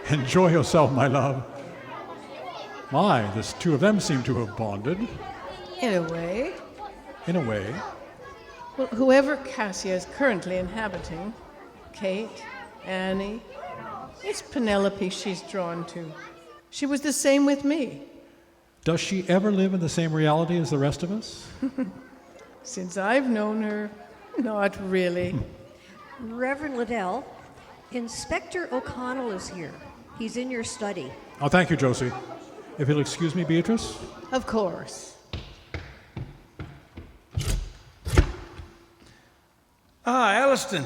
Enjoy yourself, my love. My, the two of them seem to have bonded.
In a way.
In a way.
Well, whoever Cassia is currently inhabiting, Kate, Annie, it's Penelope she's drawn to. She was the same with me.
Does she ever live in the same reality as the rest of us?
Since I've known her, not really.
Reverend Liddell, Inspector O'Connell is here. He's in your study.
Oh, thank you, Josie. If you'll excuse me, Beatrice.
Of course.
Elleston.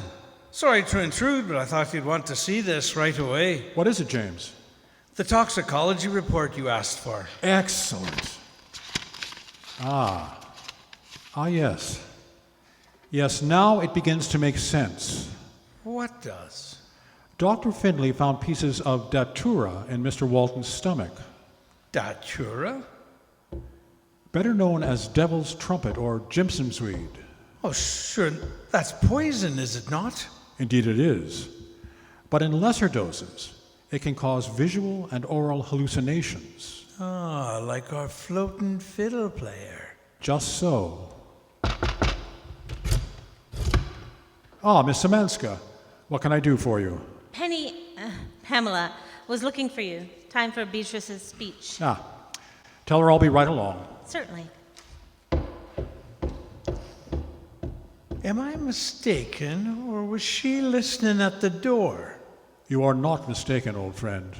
Sorry to intrude, but I thought you'd want to see this right away.
What is it, James?
The toxicology report you asked for.
Excellent. Yes. Yes, now it begins to make sense.
What does?
Dr. Findlay found pieces of datura in Mr. Walton's stomach.
Datura?
Better known as devil's trumpet or Jimson's weed.
Oh, sure. That's poison, is it not?
Indeed it is. But in lesser doses, it can cause visual and oral hallucinations.
Like our floating fiddle player.
Just so. Miss Semanska, what can I do for you?
Pamela was looking for you. Time for Beatrice's speech.
Tell her I'll be right along.
Certainly.
Am I mistaken, or was she listening at the door?
You are not mistaken, old friend.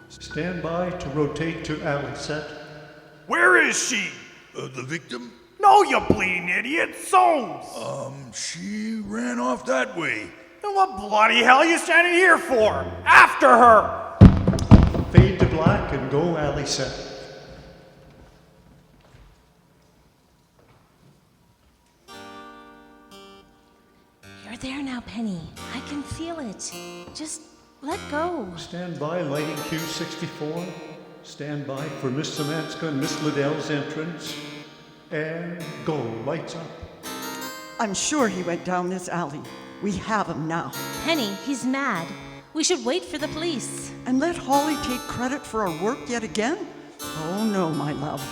Stand by to rotate to Elleston.
Where is she?
The victim?
No, you bleeding idiot! Soames!
She ran off that way.
Then what bloody hell are you standing here for? After her!
Fade to black and go, Elleston.
You're there now, Penny. I can feel it. Just let go.
Stand by, lighting Q64. Stand by for Miss Semanska and Miss Liddell's entrance. And go, lights up.
I'm sure he went down this alley. We have him now.
Penny, he's mad. We should wait for the police.
And let Holly take credit for our work yet again? Oh no, my love.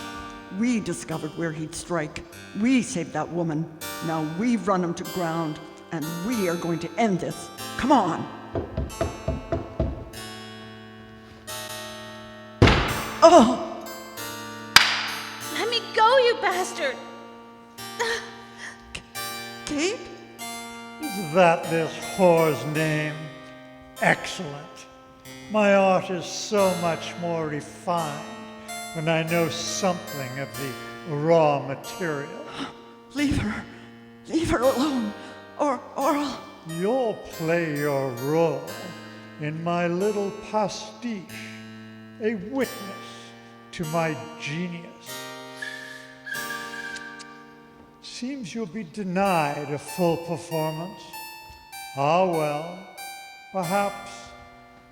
We discovered where he'd strike. We saved that woman. Now we've run him to ground, and we are going to end this. Come on. Oh!
Let me go, you bastard!
Kate?
Is that this whore's name? Excellent. My art is so much more refined when I know something of the raw material.
Leave her alone, or I'll...
You'll play your role in my little pastiche, a witness to my genius. Seems you'll be denied a full performance. Ah well, perhaps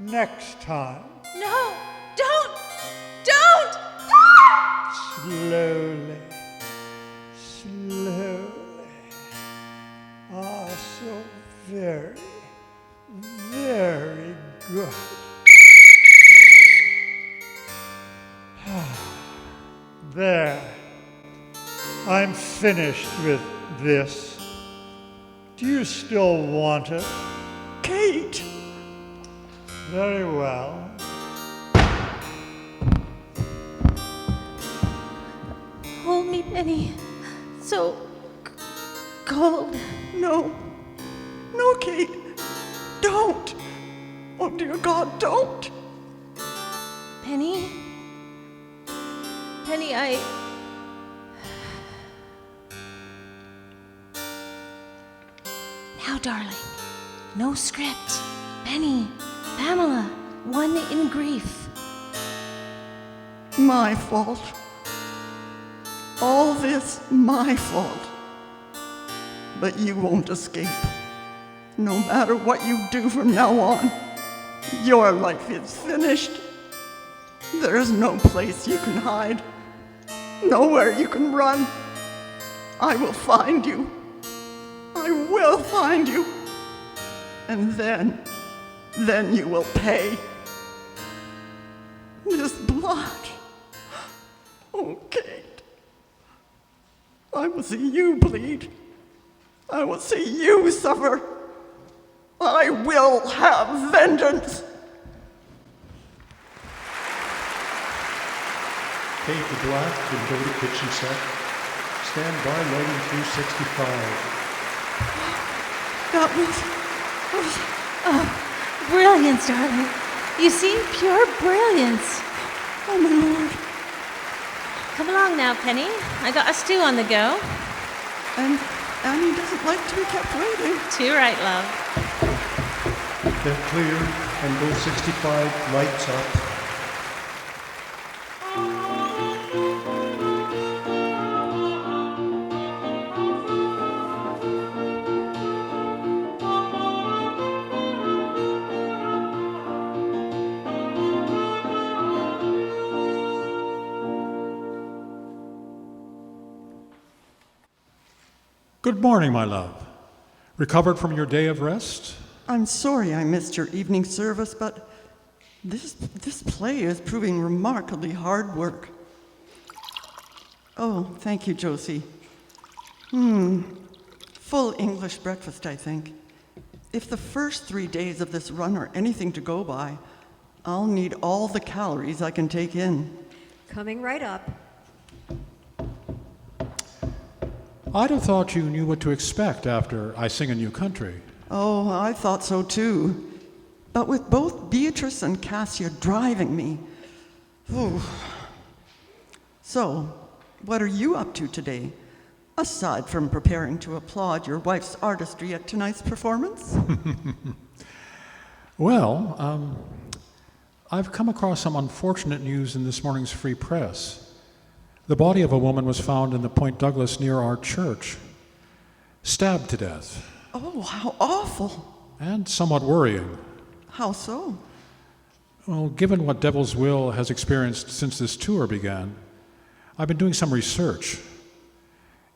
next time.
No! Don't!
Slowly, slowly. So very, very good. There. I'm finished with this. Do you still want it?
Kate!
Very well.
Hold me, Penny. So cold.
No, Kate. Don't. Oh, dear God, don't.
Penny, darling. No script. Penny, Pamela, one in grief.
My fault. All this my fault. But you won't escape. No matter what you do from now on, your life is finished. There is no place you can hide, nowhere you can run. I will find you. I will find you. And then you will pay. This blood. Oh, Kate. I will see you bleed. I will see you suffer. I will have vengeance.
Kate the Black and go to kitchen set. Stand by lighting through 65.
That was
Brilliance, darling. You see, pure brilliance.
oh my Lord.
Come along now, Penny. I got a stew on the go.
And Annie doesn't like to be kept waiting.
Too right, love.
Get clear and go 65, lights up.
Good morning, my love. Recovered from your day of rest?
I'm sorry I missed your evening service, but this play is proving remarkably hard work. Oh, thank you, Josie. Full English breakfast, I think. If the first 3 days of this run are anything to go by, I'll need all the calories I can take in.
Coming right up.
I'd have thought you knew what to expect after I Sing a New Country.
Oh, I thought so too. But with both Beatrice and Cassia driving me. Ooh. So, what are you up to today? Aside from preparing to applaud your wife's artistry at tonight's performance?
Well, I've come across some unfortunate news in this morning's Free Press. The body of a woman was found in the Point Douglas near our church, stabbed to death.
Oh, how awful.
And somewhat worrying.
How so?
Well, given what Devil's Will has experienced since this tour began, I've been doing some research.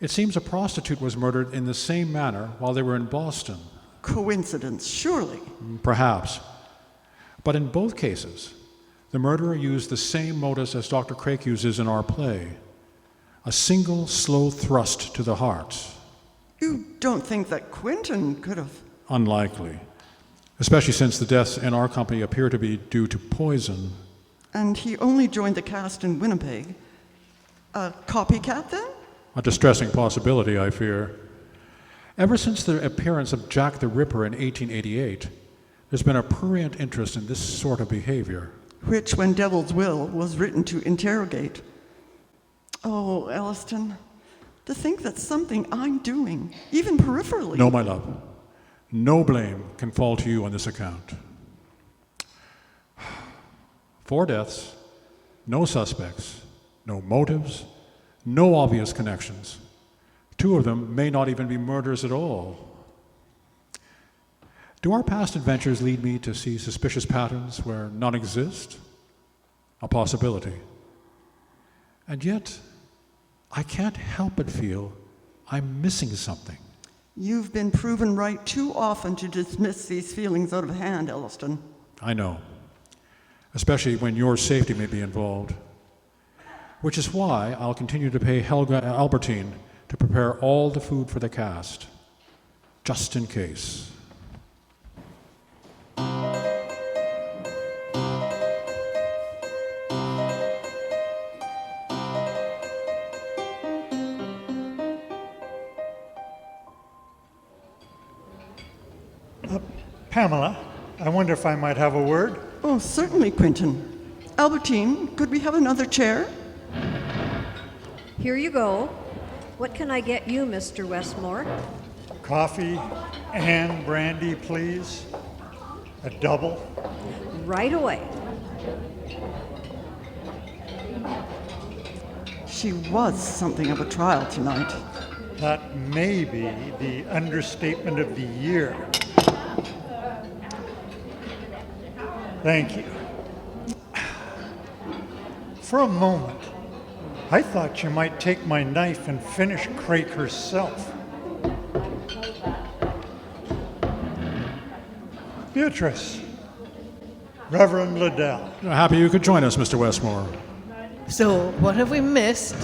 It seems a prostitute was murdered in the same manner while they were in Boston.
Coincidence, surely.
Perhaps. But in both cases, the murderer used the same modus as Dr. Craik uses in our play, a single slow thrust to the heart.
You don't think that Quentin could have...
Unlikely, especially since the deaths in our company appear to be due to poison.
And he only joined the cast in Winnipeg. A copycat, then?
A distressing possibility, I fear. Ever since the appearance of Jack the Ripper in 1888, there's been a prurient interest in this sort of behavior.
Which, when Devil's Will was written to interrogate. Oh, Elleston, to think that something I'm doing, even peripherally...
No, my love. No blame can fall to you on this account. 4 deaths, no suspects, no motives, no obvious connections. 2 of them may not even be murders at all. Do our past adventures lead me to see suspicious patterns where none exist? A possibility. And yet, I can't help but feel I'm missing something.
You've been proven right too often to dismiss these feelings out of hand, Elleston.
I know, especially when your safety may be involved. Which is why I'll continue to pay Helga Albertine to prepare all the food for the cast, just in case.
Pamela, I wonder if I might have a word?
Oh, certainly, Quentin. Albertine, could we have another chair?
Here you go. What can I get you, Mr. Westmore?
Coffee and brandy, please. A double.
Right away.
She was something of a trial tonight.
That may be the understatement of the year. Thank you. For a moment, I thought you might take my knife and finish Craig herself. Beatrice, Reverend Liddell.
Happy you could join us, Mr. Westmore.
So, what have we missed?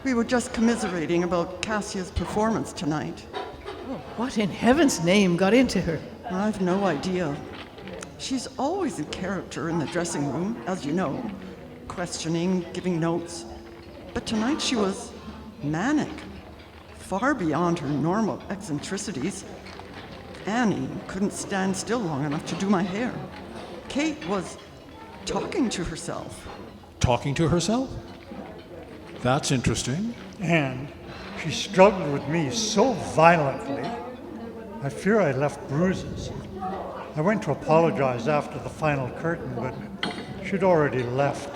We were just commiserating about Cassia's performance tonight.
Oh, what in heaven's name got into her?
I've no idea. She's always in character in the dressing room, as you know, questioning, giving notes. But tonight she was manic, far beyond her normal eccentricities. Annie couldn't stand still long enough to do my hair. Kate was talking to herself.
Talking to herself? That's interesting.
And she struggled with me so violently, I fear I left bruises. I went to apologize after the final curtain, but she'd already left.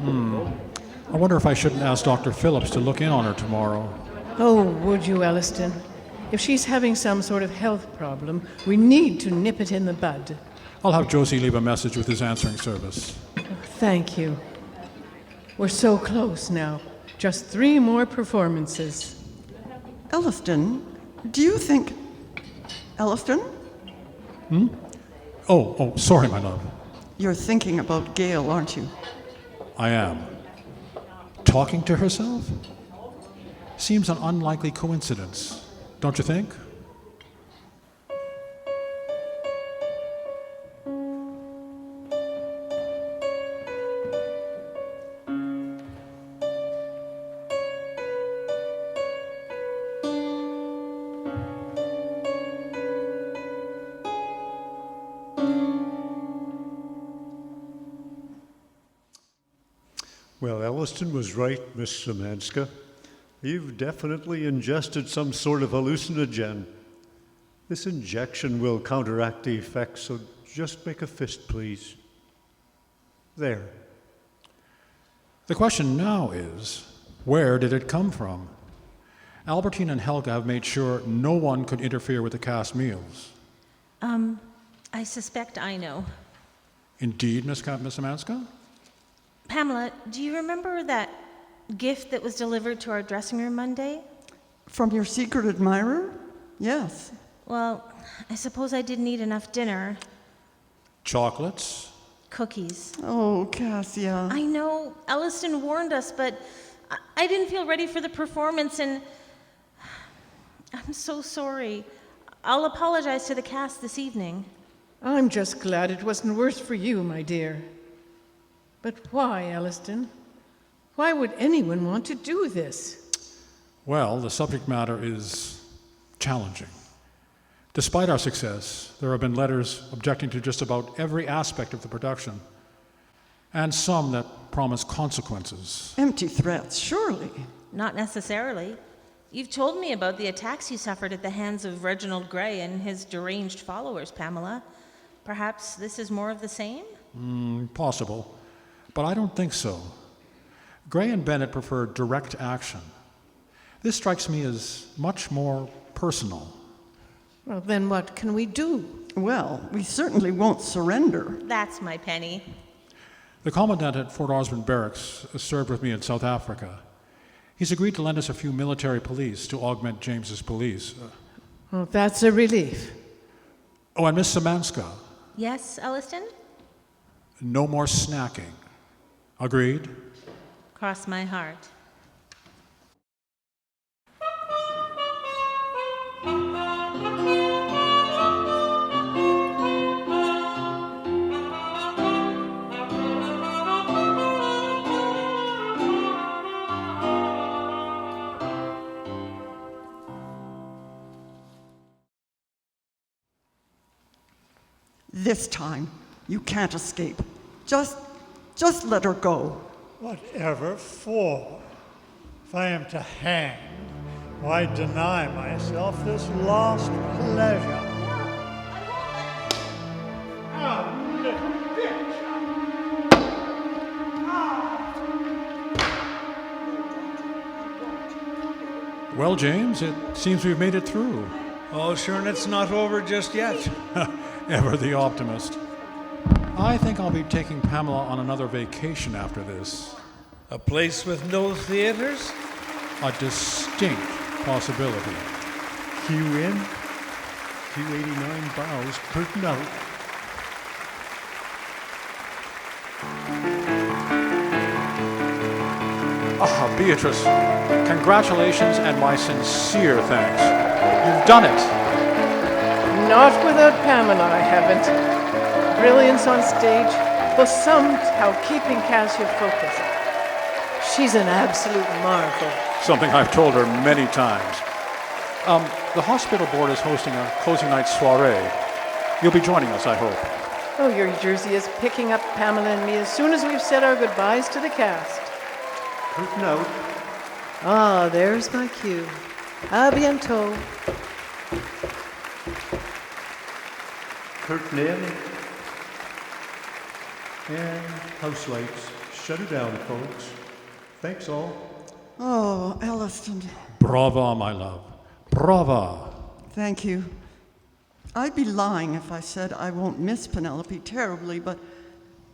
I wonder if I shouldn't ask Dr. Phillips to look in on her tomorrow.
Oh, would you, Elleston? If she's having some sort of health problem, we need to nip it in the bud.
I'll have Josie leave a message with his answering service.
Thank you. We're so close now. Just 3 more performances.
Elleston, do you think... Elleston?
Oh, sorry, my love.
You're thinking about Gail, aren't you?
I am. Talking to herself? Seems an unlikely coincidence, don't you think?
Well, Elleston was right, Miss Szymanska. You've definitely ingested some sort of hallucinogen. This injection will counteract the effects, so just make a fist, please. There.
The question now is, where did it come from? Albertine and Helga have made sure no one could interfere with the cast meals.
I suspect I know.
Indeed, Miss Szymanska?
Pamela, do you remember that gift that was delivered to our dressing room Monday?
From your secret admirer? Yes.
Well, I suppose I didn't eat enough dinner.
Chocolates?
Cookies.
Oh, Cassia.
I know, Elleston warned us, but I didn't feel ready for the performance, and I'm so sorry. I'll apologize to the cast this evening.
I'm just glad it wasn't worse for you, my dear. But why, Elleston? Why would anyone want to do this?
Well, the subject matter is challenging. Despite our success, there have been letters objecting to just about every aspect of the production, and some that promise consequences.
Empty threats, surely.
Not necessarily. You've told me about the attacks you suffered at the hands of Reginald Grey and his deranged followers, Pamela. Perhaps this is more of the same?
Possible, but I don't think so. Grey and Bennett prefer direct action. This strikes me as much more personal.
Well, then what can we do?
Well, we certainly won't surrender.
That's my penny.
The commandant at Fort Osborne Barracks served with me in South Africa. He's agreed to lend us a few military police to augment James's police.
Oh, that's a relief.
Oh, and Miss Szymanska,
Yes, Elleston?
no more snacking. Agreed?
Cross my heart.
This time, you can't escape. Just let her go.
Whatever for? If I am to hang, Why deny myself this lost pleasure? Oh, little bitch!
Well, James, it seems we've made it through.
Oh, sure, and it's not over just yet.
Ever the optimist. I think I'll be taking Pamela on another vacation after this.
A place with no theaters?
A distinct possibility.
Cue in. 289 bows, curtain out.
Ah, Beatrice, congratulations and my sincere thanks. You've done it.
Not without Pamela, I haven't. Brilliance on stage, while somehow keeping Cassia focused. She's an absolute marvel.
Something I've told her many times. The hospital board is hosting a closing night soiree. You'll be joining us, I hope.
Oh, your jersey is picking up Pamela and me as soon as we've said our goodbyes to the cast.
Curtain out.
Ah, there's my cue. A bientôt.
Curtain in. And house lights. Shut it down, folks. Thanks all.
Oh, Elleston,
Brava, my love. Brava.
thank you. I'd be lying if I said I won't miss Penelope terribly, but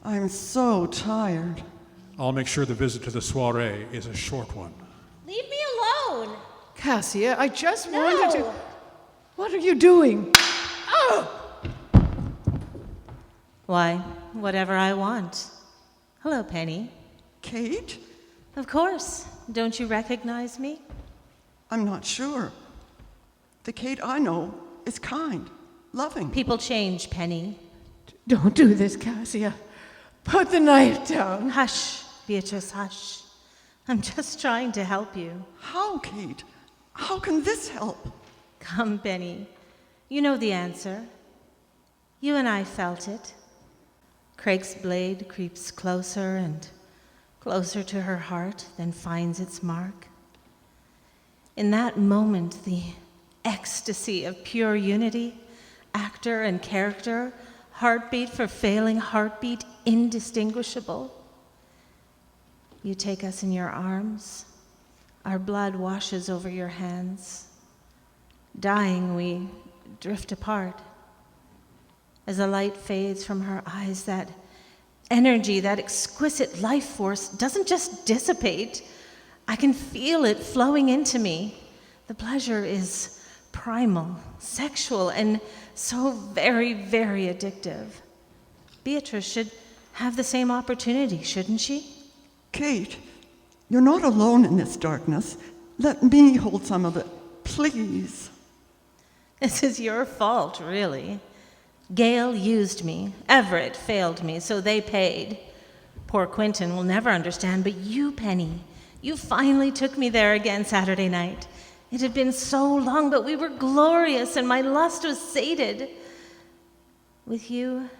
I'm so tired.
I'll make sure the visit to the soiree is a short one.
Leave me alone.
Cassia, I just wanted to... What are you doing? Oh!
Why, whatever I want. Hello, Penny.
Kate?
Of course. Don't you recognize me?
I'm not sure. The Kate I know is kind, loving.
People change, Penny.
Don't do this, Cassia. Put the knife down.
Hush, Beatrice, hush. I'm just trying to help you.
How, Kate? How can this help?
Come, Penny. You know the answer. You and I felt it. Craig's blade creeps closer and closer to her heart, then finds its mark. In that moment, the ecstasy of pure unity, actor and character, heartbeat for failing heartbeat, indistinguishable. You take us in your arms. Our blood washes over your hands. Dying, we drift apart. As the light fades from her eyes, that energy, that exquisite life force doesn't just dissipate. I can feel it flowing into me. The pleasure is primal, sexual, and so very, very addictive. Beatrice should have the same opportunity, shouldn't she?
Kate, you're not alone in this darkness. Let me hold some of it, please.
This is your fault, really. Gail used me. Everett failed me, so they paid. Poor Quentin will never understand, but you, Penny, you finally took me there again Saturday night. It had been so long, but we were glorious, and my lust was sated. With you,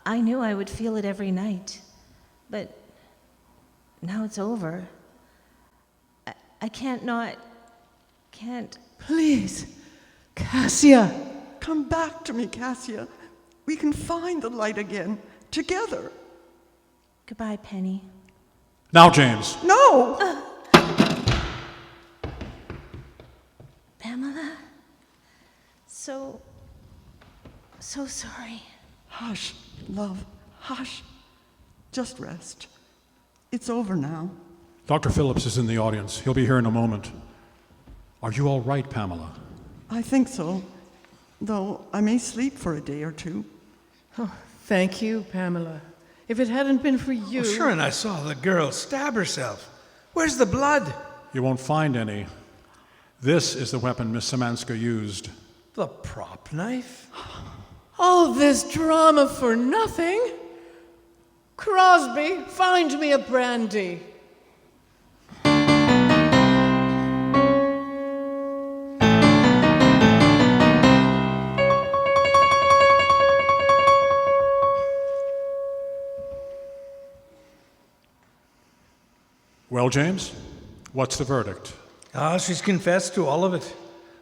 I knew I would feel it every night, but now it's over. I can't.
Please, Cassia.
Come back to me, Cassia. We can find the light again, together.
Goodbye, Penny.
Now, James.
No!
Pamela, so sorry.
Hush, love, hush. Just rest. It's over now.
Dr. Phillips is in the audience. He'll be here in a moment. Are you all right, Pamela?
I think so, though I may sleep for a day or two.
Oh, thank you, Pamela. If it hadn't been for you...
Oh, sure, and I saw the girl stab herself. Where's the blood?
You won't find any. This is the weapon Miss Samanska used.
The prop knife?
All this drama for nothing? Crosby, find me a brandy.
Well, James, what's the verdict?
She's confessed to all of it.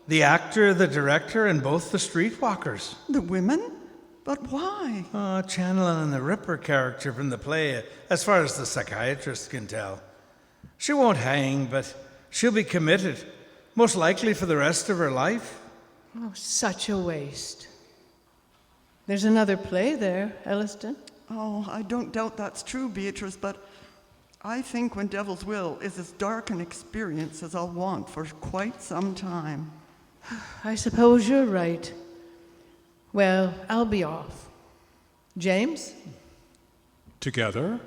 The actor, the director, and both the streetwalkers.
The women? But why?
Channeling the Ripper character from the play, as far as the psychiatrist can tell. She won't hang, but she'll be committed, most likely for the rest of her life.
Oh, such a waste. There's another play there, Elleston.
Oh, I don't doubt that's true, Beatrice, but I think When Devil's Will is as dark an experience as I'll want for quite some time.
I suppose you're right. Well, I'll be off. James?
Together?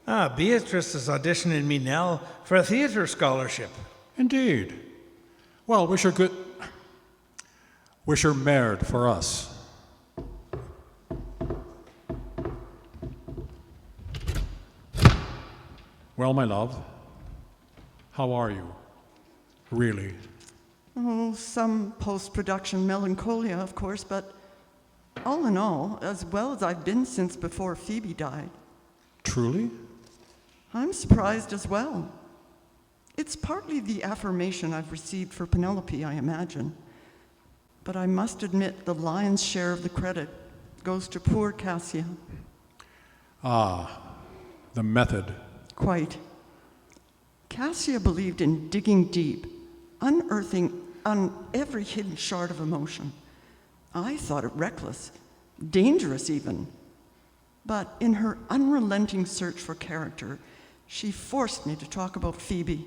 Beatrice is auditioning me now for a theater scholarship.
Indeed. Well, wish her married for us. Well, my love, how are you? Really?
Oh, some post-production melancholia, of course, but all in all, as well as I've been since before Phoebe died.
Truly?
I'm surprised as well. It's partly the affirmation I've received for Penelope, I imagine. But I must admit the lion's share of the credit goes to poor Cassia.
The method.
Quite. Cassia believed in digging deep, unearthing on every hidden shard of emotion. I thought it reckless, dangerous even. But in her unrelenting search for character, she forced me to talk about Phoebe.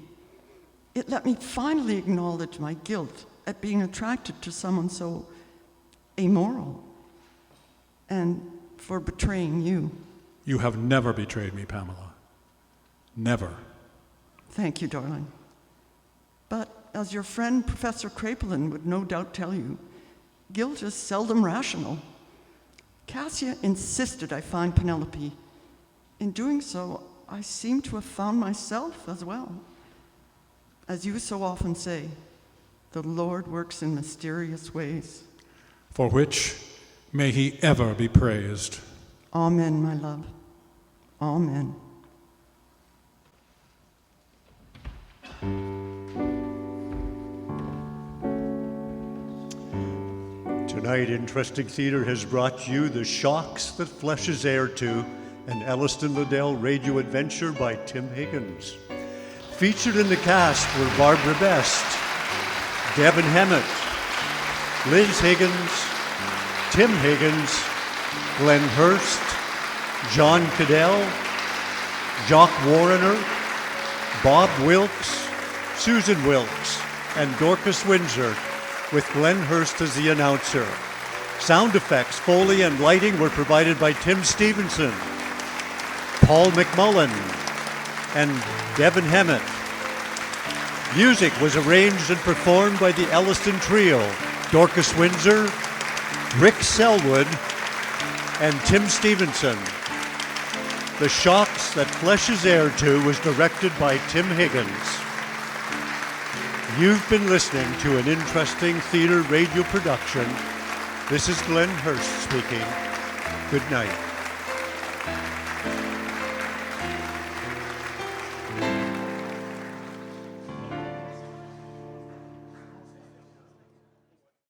It let me finally acknowledge my guilt at being attracted to someone so amoral, and for betraying you.
You have never betrayed me, Pamela. Never.
Thank you, darling. But as your friend Professor Kraepelin would no doubt tell you, guilt is seldom rational. Cassia insisted I find Penelope. In doing so, I seem to have found myself as well. As you so often say, the Lord works in mysterious ways.
For which may he ever be praised.
Amen, my love. Amen.
Tonight, Interesting Theater has brought you The Shocks That Flesh Is Heir To, an Elleston Liddell radio adventure by Tim Higgins. Featured in the cast were Barbara Best, Devin Hammett, Liz Higgins, Tim Higgins, Glenn Hurst, John Cadell, Jock Warrener, Bob Wilkes, Susan Wilkes, and Dorcas Windsor, with Glenn Hurst as the announcer. Sound effects, foley, and lighting were provided by Tim Stevenson, Paul McMullen, and Devin Hammett. Music was arranged and performed by the Elleston Trio, Dorcas Windsor, Rick Selwood, and Tim Stevenson. The Shocks That Flesh Is Heir To was directed by Tim Higgins. You've been listening to an Interesting Theater radio production. This is Glenn Hurst speaking. Good night.